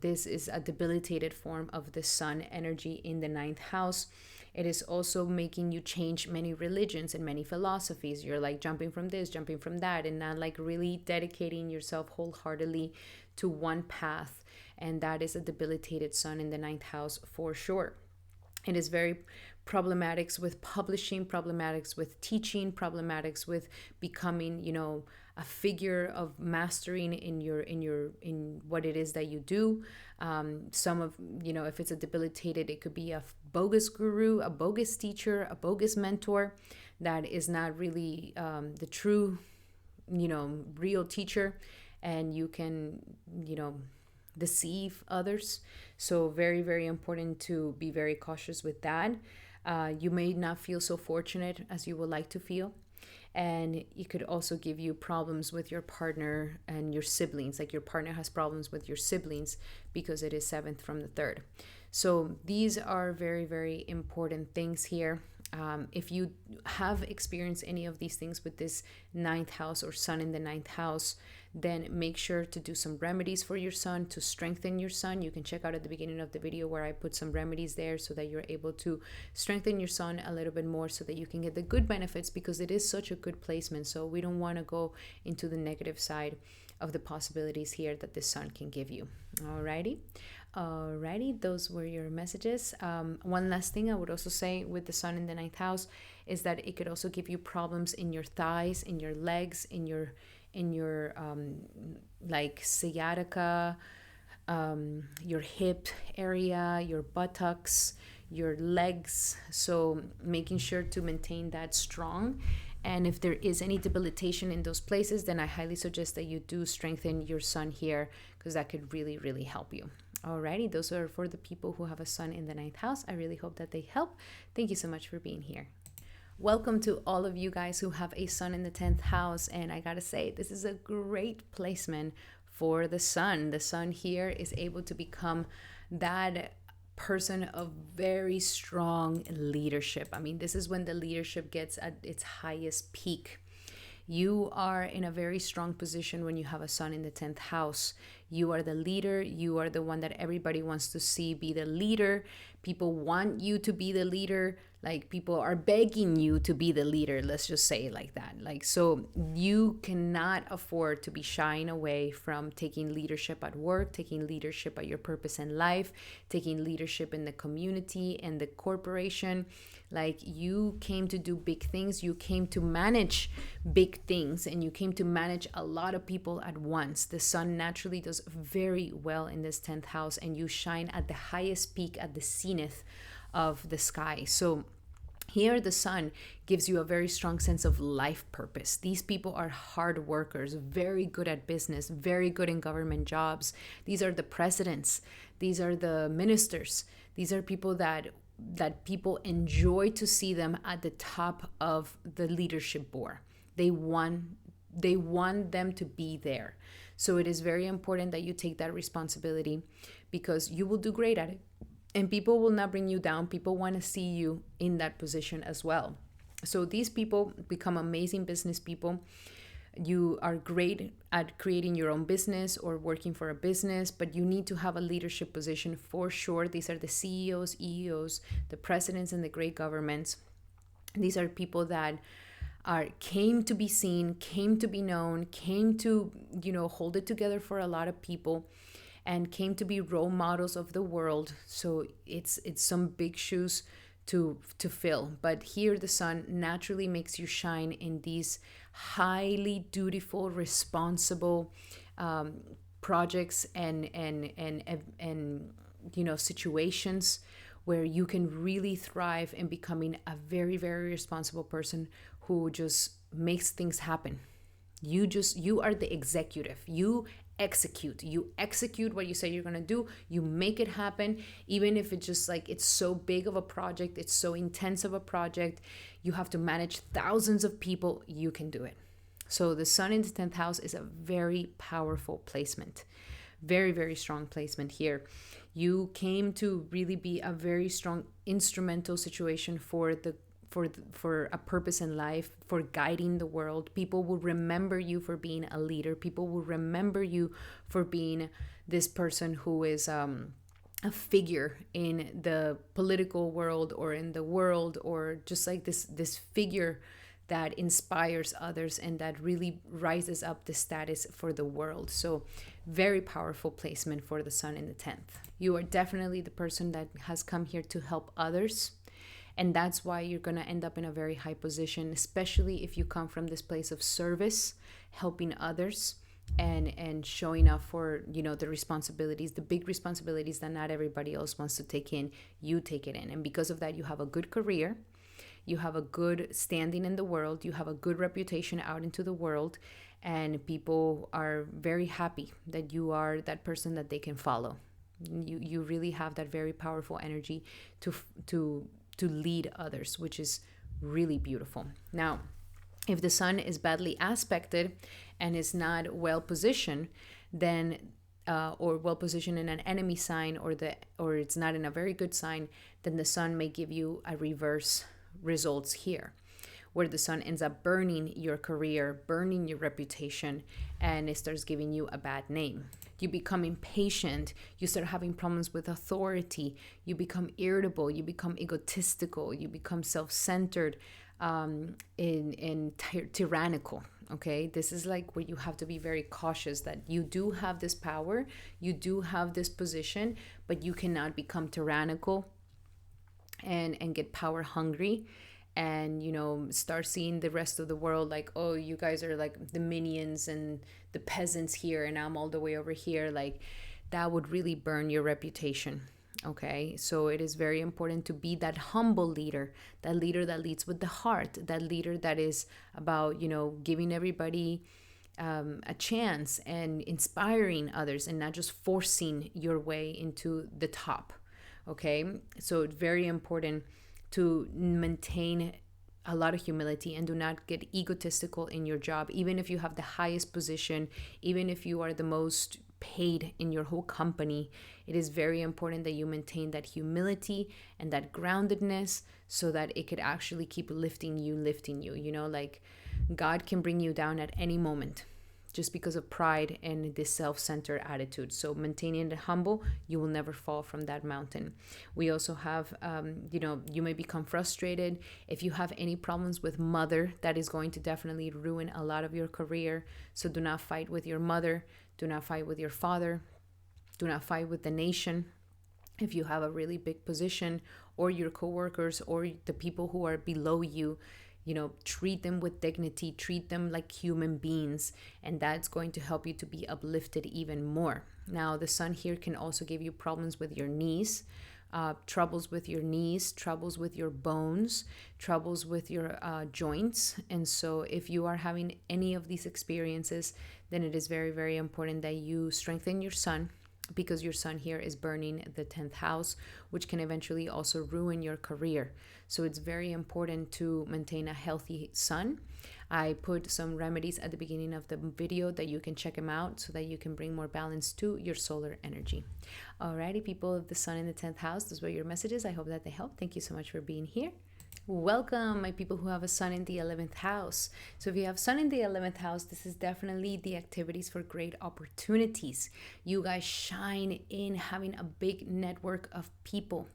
S1: This is a debilitated form of the sun energy in the ninth house. It is also making you change many religions and many philosophies. You're like jumping from this, jumping from that, and not like really dedicating yourself wholeheartedly to one path. And that is a debilitated sun in the ninth house for sure. It is very problematics with publishing, problematics with teaching, problematics with becoming, a figure of mastering in what it is that you do. Some of, if it's a debilitated, it could be a bogus guru, a bogus teacher, a bogus mentor that is not really the true, real teacher, and you can, deceive others. So very, very important to be very cautious with that. You may not feel so fortunate as you would like to feel. And it could also give you problems with your partner and your siblings. Like your partner has problems with your siblings because it is seventh from the third. So these are very, very important things here. If you have experienced any of these things with this ninth house or sun in the ninth house, then make sure to do some remedies for your sun to strengthen your sun. You can check out at the beginning of the video where I put some remedies there so that you're able to strengthen your sun a little bit more so that you can get the good benefits, because it is such a good placement. So we don't want to go into the negative side of the possibilities here that the sun can give you. Alrighty, those were your messages. One last thing I would also say with the sun in the ninth house is that it could also give you problems in your thighs, in your legs, in your like sciatica, your hip area, your buttocks, your legs. So making sure to maintain that strong. And if there is any debilitation in those places, then I highly suggest that you do strengthen your sun here, because that could really, really help you. Alrighty, those are for the people who have a sun in the ninth house. I really hope that they help. Thank you so much for being here. Welcome to all of you guys who have a sun in the 10th house. And I gotta say, this is a great placement for the sun. The sun here is able to become that person of very strong leadership. I mean, this is when the leadership gets at its highest peak. You are in a very strong position when you have a sun in the 10th house. You are the leader. You are the one that everybody wants to see be the leader. People want you to be the leader. Like, people are begging you to be the leader. Let's just say it like that. Like, so you cannot afford to be shying away from taking leadership at work, taking leadership at your purpose in life, taking leadership in the community and the corporation. Like, you came to do big things. You came to manage big things, and you came to manage a lot of people at once. The sun naturally does very well in this 10th house, and you shine at the highest peak, at the zenith of the sky. So here the sun gives you a very strong sense of life purpose. These people are hard workers, very good at business, very good in government jobs. These are the presidents. These are the ministers. These are people that people enjoy to see them at the top of the leadership board. They want them to be there. So it is very important that you take that responsibility, because you will do great at it. And people will not bring you down. People want to see you in that position as well. So these people become amazing business people. You are great at creating your own business or working for a business, but you need to have a leadership position for sure. These are the CEOs, EEOs, the presidents, and the great governments. These are people that came to be seen, came to be known, came to, hold it together for a lot of people, and came to be role models of the world. So it's some big shoes to fill. But here the sun naturally makes you shine in these highly dutiful, responsible projects and situations where you can really thrive in becoming a very, very responsible person who just makes things happen. You are the executive. You execute. You execute what you say you're going to do. You make it happen, even if it's just like it's so big of a project, it's so intense of a project. You have to manage thousands of people. You can do it. So the sun in the 10th house is a very powerful placement. Very, very strong placement here. You came to really be a very strong instrumental situation for a purpose in life, for guiding the world. People will remember you for being a leader. People will remember you for being this person who is a figure in the political world or in the world, or just like this figure that inspires others and that really rises up the status for the world. So very powerful placement for the sun in the 10th. You are definitely the person that has come here to help others. And that's why you're going to end up in a very high position, especially if you come from this place of service, helping others and showing up for, the responsibilities, the big responsibilities that not everybody else wants to take in. You take it in. And because of that, you have a good career. You have a good standing in the world. You have a good reputation out into the world. And people are very happy that you are that person that they can follow. You really have that very powerful energy to lead others, which is really beautiful. Now, if the sun is badly aspected and is not well positioned, then or well positioned in an enemy sign, or it's not in a very good sign, then the sun may give you a reverse results here, where the sun ends up burning your career, burning your reputation, and it starts giving you a bad name. You become impatient, you start having problems with authority, you become irritable, you become egotistical, you become self-centered, tyrannical. Okay, this is like where you have to be very cautious that you do have this power, you do have this position, but you cannot become tyrannical and get power hungry and start seeing the rest of the world like, oh, you guys are like the minions and the peasants here and I'm all the way over here. Like, that would really burn your reputation. Okay, so it is very important to be that humble leader that leads with the heart, that leader that is about giving everybody a chance and inspiring others, and not just forcing your way into the top. Okay, so it's very important to maintain a lot of humility and do not get egotistical in your job. Even if you have the highest position, even if you are the most paid in your whole company, it is very important that you maintain that humility and that groundedness so that it could actually keep lifting you. Like God can bring you down at any moment just because of pride and this self-centered attitude. So maintaining it humble, you will never fall from that mountain. We also have, you may become frustrated. If you have any problems with mother, that is going to definitely ruin a lot of your career. So do not fight with your mother. Do not fight with your father. Do not fight with the nation. If you have a really big position, or your coworkers, or the people who are below you, treat them with dignity, treat them like human beings, and that's going to help you to be uplifted even more. Now, the sun here can also give you problems with your knees, troubles with your knees, troubles with your bones, troubles with your joints. And so if you are having any of these experiences, then it is very, very important that you strengthen your sun, because your sun here is burning the 10th house, which can eventually also ruin your career. So it's very important to maintain a healthy sun. I put some remedies at the beginning of the video that you can check them out so that you can bring more balance to your solar energy. Alrighty, people of the sun in the 10th house, those were your messages. I hope that they help. Thank you so much for being here. Welcome, my people who have a sun in the 11th house. So if you have sun in the 11th house, this is definitely the activities for great opportunities. You guys shine in having a big network of people.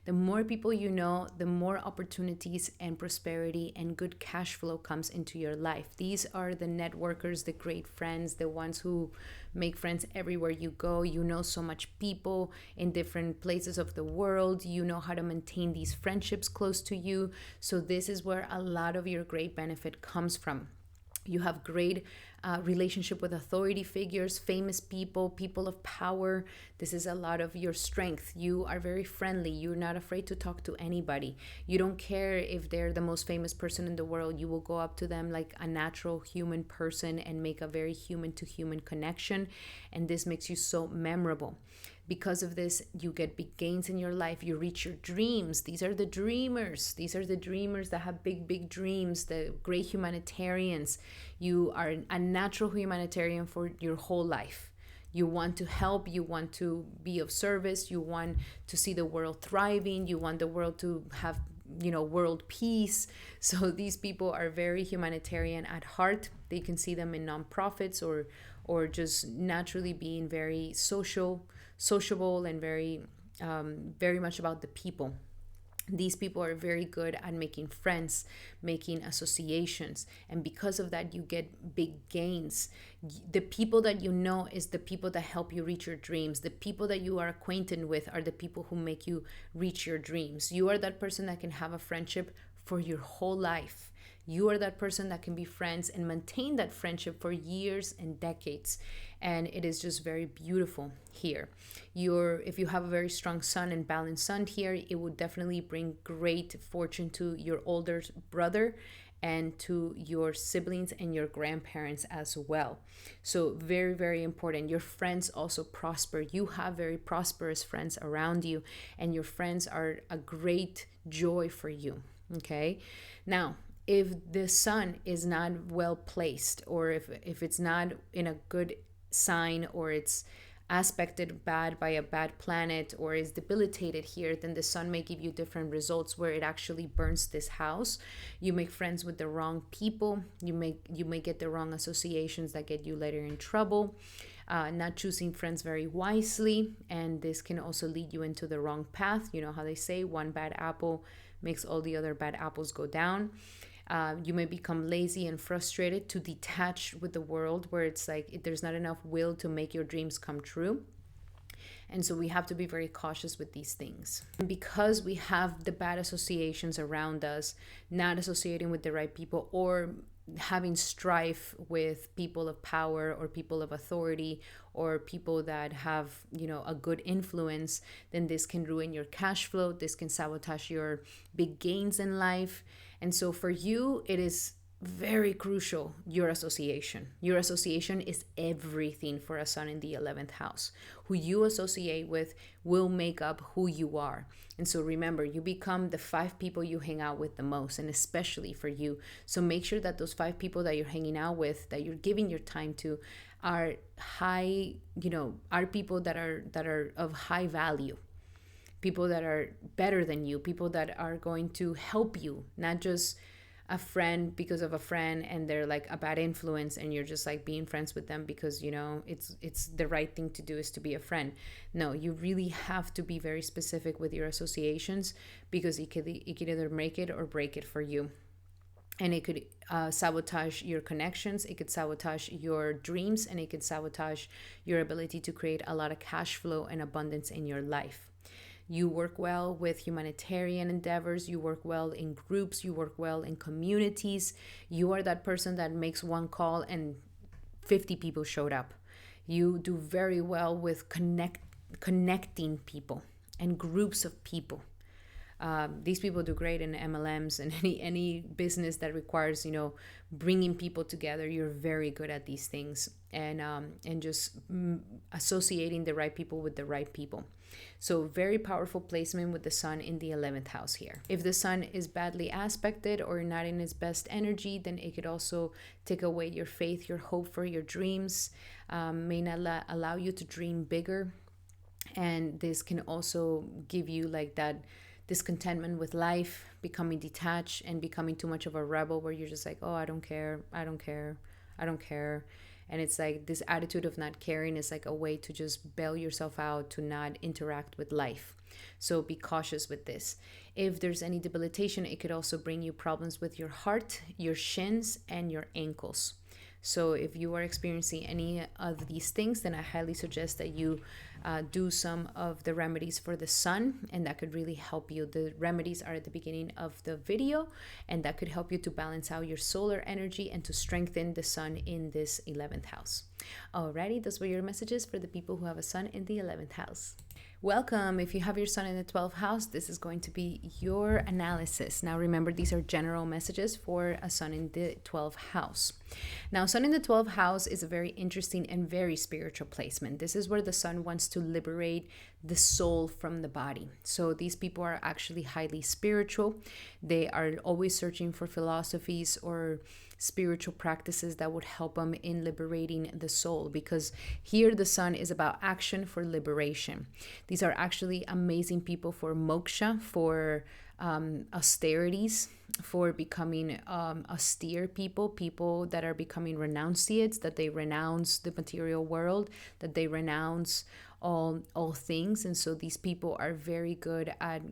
S1: The more people you know, the more opportunities and prosperity and good cash flow comes into your life. These are the networkers, the great friends, the ones who make friends everywhere you go. You know so much people in different places of the world. You know how to maintain these friendships close to you. So this is where a lot of your great benefit comes from. You have great relationship with authority figures, famous people, people of power. This is a lot of your strength. You are very friendly. You're not afraid to talk to anybody. You don't care if they're the most famous person in the world. You will go up to them like a natural human person and make a very human to human connection. And this makes you so memorable. Because of this, you get big gains in your life. You reach your dreams. These are the dreamers. These are the dreamers that have big, big dreams, the great humanitarians. You are a natural humanitarian for your whole life. You want to help. You want to be of service. You want to see the world thriving. You want the world to have, world peace. So these people are very humanitarian at heart. They can see them in nonprofits or just naturally being very sociable and very much about the people. These people are very good at making friends, making associations, and because of that, you get big gains. The people that you know is the people that help you reach your dreams. The people that you are acquainted with are the people who make you reach your dreams. You are that person that can have a friendship for your whole life. You are that person that can be friends and maintain that friendship for years and decades. And it is just very beautiful here. If you have a very strong sun and balanced sun here, it would definitely bring great fortune to your older brother and to your siblings and your grandparents as well. So very, very important. Your friends also prosper. You have very prosperous friends around you, and your friends are a great joy for you. Okay. Now, if the sun is not well placed, or if it's not in a good sign, or it's aspected bad by a bad planet, or is debilitated here, then the sun may give you different results where it actually burns this house. You make friends with the wrong people. You may get the wrong associations that get you later in trouble. Not choosing friends very wisely, and this can also lead you into the wrong path. You know how they say one bad apple makes all the other bad apples go down. You may become lazy and frustrated to detach with the world, where it's like there's not enough will to make your dreams come true. And so we have to be very cautious with these things. And because we have the bad associations around us, not associating with the right people, or having strife with people of power or people of authority or people that have, a good influence, then this can ruin your cash flow. This can sabotage your big gains in life. And so for you, it is very crucial, your association. Your association is everything for a sun in the 11th house. Who you associate with will make up who you are. And so remember, you become the 5 people you hang out with the most, and especially for you. So make sure that those 5 people that you're hanging out with, that you're giving your time to, are high, are people that are of high value. People that are better than you, people that are going to help you, not just a friend because of a friend and they're like a bad influence and you're just like being friends with them because it's the right thing to do is to be a friend. No, you really have to be very specific with your associations, because it could either make it or break it for you. And it could sabotage your connections, it could sabotage your dreams, and it could sabotage your ability to create a lot of cash flow and abundance in your life. You work well with humanitarian endeavors. You work well in groups. You work well in communities. You are that person that makes one call and 50 people showed up. You do very well with connecting people and groups of people. These people do great in MLMs and any business that requires, bringing people together. You're very good at these things, and just associating the right people with the right people. So very powerful placement with the sun in the 11th house here. If the sun is badly aspected or not in its best energy, then it could also take away your faith, your hope for your dreams, may not allow you to dream bigger. And this can also give you like that discontentment with life, becoming detached and becoming too much of a rebel, where you're just like, oh, I don't care. And it's like this attitude of not caring is like a way to just bail yourself out, to not interact with life. So be cautious with this. If there's any debilitation, it could also bring you problems with your heart, your shins, and your ankles. So if you are experiencing any of these things, then I highly suggest that you do some of the remedies for the sun, and that could really help you. The remedies are at the beginning of the video, and that could help you to balance out your solar energy and to strengthen the sun in this 11th house. Alrighty, those were your messages for the people who have a sun in the 11th house. Welcome. If you have your sun in the 12th house, this is going to be your analysis. Now, remember, these are general messages for a sun in the 12th house. Now, sun in the 12th house is a very interesting and very spiritual placement. This is where the sun wants to liberate the soul from the body. So these people are actually highly spiritual. They are always searching for philosophies or spiritual practices that would help them in liberating the soul, because here the sun is about action for liberation. These are actually amazing people for moksha, for austerities, for becoming austere people that are becoming renunciates, that they renounce the material world, that they renounce all things. And so these people are very good at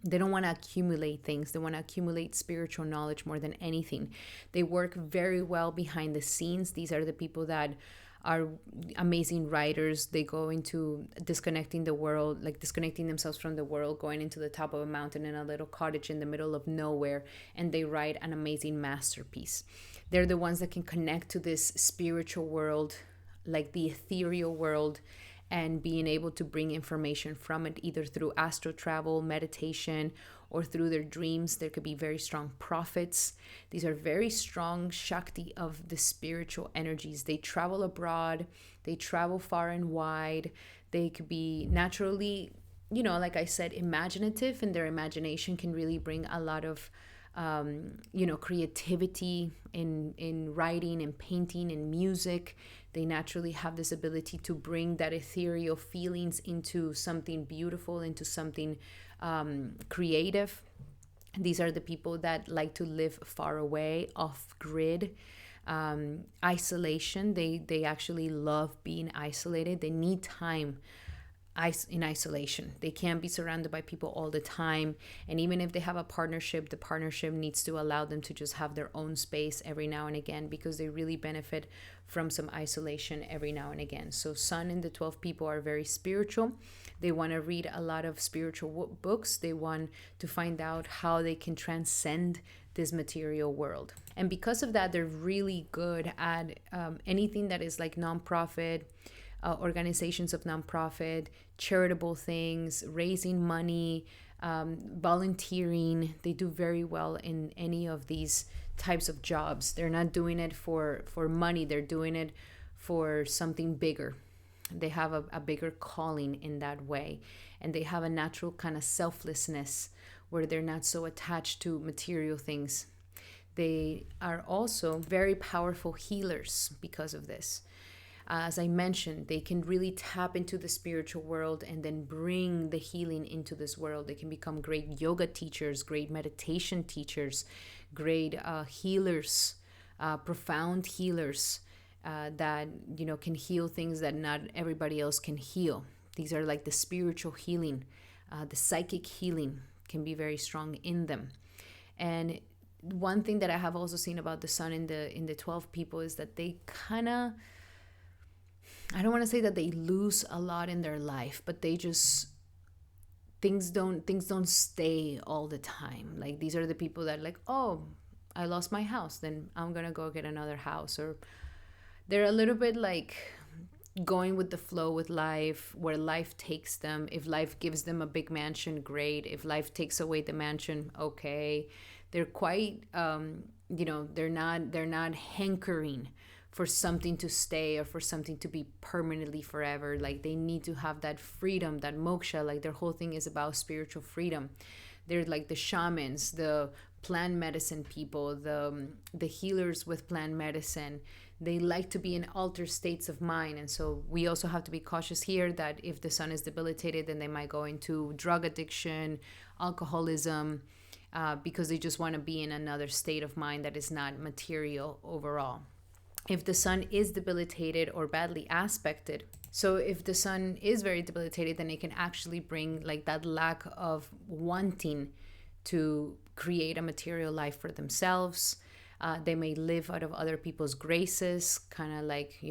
S1: they don't want to accumulate things. They want to accumulate spiritual knowledge more than anything. They work very well behind the scenes. These are the people that are amazing writers. They go into disconnecting the world, like disconnecting themselves from the world, going into the top of a mountain in a little cottage in the middle of nowhere, and they write an amazing masterpiece. They're the ones that can connect to this spiritual world, like the ethereal world, and being able to bring information from it, either through astral travel, meditation, or through their dreams. There could be very strong prophets. These are very strong Shakti of the spiritual energies. They travel abroad, they travel far and wide. They could be naturally, like I said, imaginative, and their imagination can really bring a lot of creativity in writing and painting and music. They naturally have this ability to bring that ethereal feelings into something beautiful, into something creative. These are the people that like to live far away, off grid, isolation. They actually love being isolated. They need time in isolation. They can't be surrounded by people all the time. And even if they have a partnership, the partnership needs to allow them to just have their own space every now and again, because they really benefit from some isolation every now and again. So sun in the 12 people are very spiritual. They want to read a lot of spiritual books. They want to find out how they can transcend this material world. And because of that, they're really good at anything that is like nonprofit, organizations of nonprofit, charitable things, raising money, volunteering. They do very well in any of these types of jobs. They're not doing it for money. They're doing it for something bigger. They have a bigger calling in that way. And they have a natural kind of selflessness where they're not so attached to material things. They are also very powerful healers because of this. As I mentioned, they can really tap into the spiritual world and then bring the healing into this world. They can become great yoga teachers, great meditation teachers, great healers, profound healers that can heal things that not everybody else can heal. These are like the spiritual healing, the psychic healing can be very strong in them. And one thing that I have also seen about the sun in the 12 people is that they kind of, I don't want to say that they lose a lot in their life, but they just, things don't stay all the time. Like these are the people that like, oh, I lost my house, then I'm gonna go get another house. Or they're a little bit like going with the flow with life, where life takes them. If life gives them a big mansion, great. If life takes away the mansion, okay. They're quite they're not hankering for something to stay or for something to be permanently forever. Like they need to have that freedom, that moksha. Like their whole thing is about spiritual freedom. They're like the shamans, the plant medicine people, the healers with plant medicine. They like to be in altered states of mind. And so we also have to be cautious here that if the sun is debilitated, then they might go into drug addiction, alcoholism, because they just want to be in another state of mind that is not material overall. If the sun is debilitated or badly aspected, so if the sun is very debilitated, then it can actually bring like that lack of wanting to create a material life for themselves. They may live out of other people's graces, kind of like,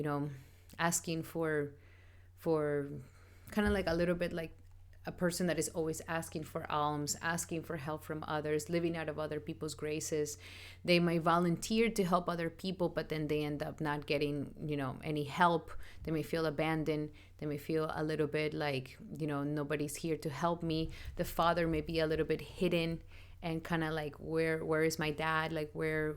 S1: asking for kind of like a little bit like a person that is always asking for alms, asking for help from others, living out of other people's graces. They might volunteer to help other people, but then they end up not getting, any help. They may feel abandoned. They may feel a little bit like, nobody's here to help me. The father may be a little bit hidden and kind of like, where is my dad? Like, where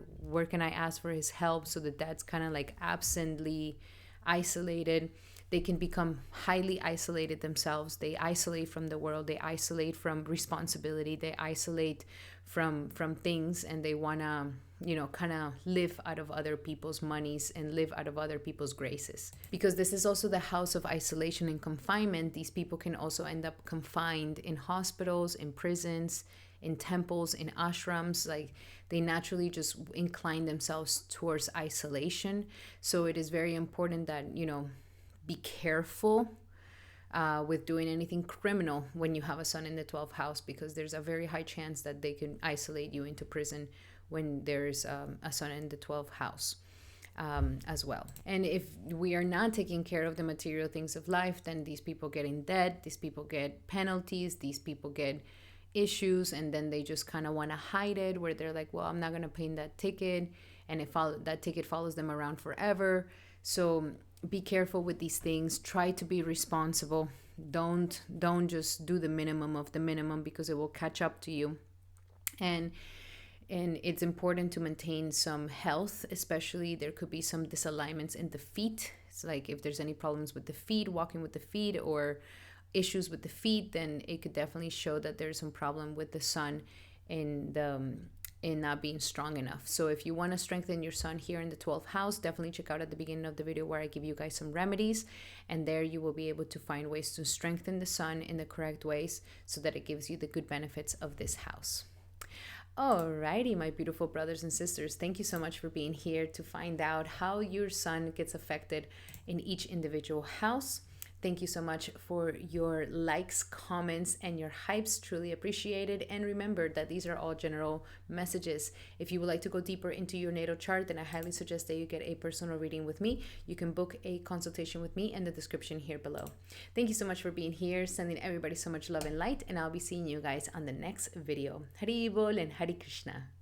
S1: can I ask for his help? So the dad's kind of like absently isolated. They can become highly isolated themselves. They isolate from the world. They isolate from responsibility. They isolate from things, and they want to, kind of live out of other people's monies and live out of other people's graces. Because this is also the house of isolation and confinement, these people can also end up confined in hospitals, in prisons, in temples, in ashrams. Like, they naturally just incline themselves towards isolation. So it is very important that, be careful with doing anything criminal when you have a sun in the 12th house, because there's a very high chance that they can isolate you into prison when there's a sun in the 12th house as well. And if we are not taking care of the material things of life, then these people get in debt, these people get penalties, these people get issues, and then they just kind of want to hide it, where they're like, well, I'm not going to pay that ticket, and that ticket follows them around forever. So be careful with these things. Try to be responsible. Don't just do the minimum of the minimum, because it will catch up to you. And it's important to maintain some health, especially there could be some disalignments in the feet. It's like if there's any problems with the feet, walking with the feet, or issues with the feet, then it could definitely show that there's some problem with the sun in not being strong enough. So if you want to strengthen your sun here in the 12th house, definitely check out at the beginning of the video where I give you guys some remedies, and there you will be able to find ways to strengthen the sun in the correct ways so that it gives you the good benefits of this house. Alrighty, my beautiful brothers and sisters, thank you so much for being here to find out how your sun gets affected in each individual house. Thank you so much for your likes, comments, and your hypes. Truly appreciated. And remember that these are all general messages. If you would like to go deeper into your natal chart, then I highly suggest that you get a personal reading with me. You can book a consultation with me in the description here below. Thank you so much for being here. Sending everybody so much love and light. And I'll be seeing you guys on the next video. Hari Bol and Hari Krishna.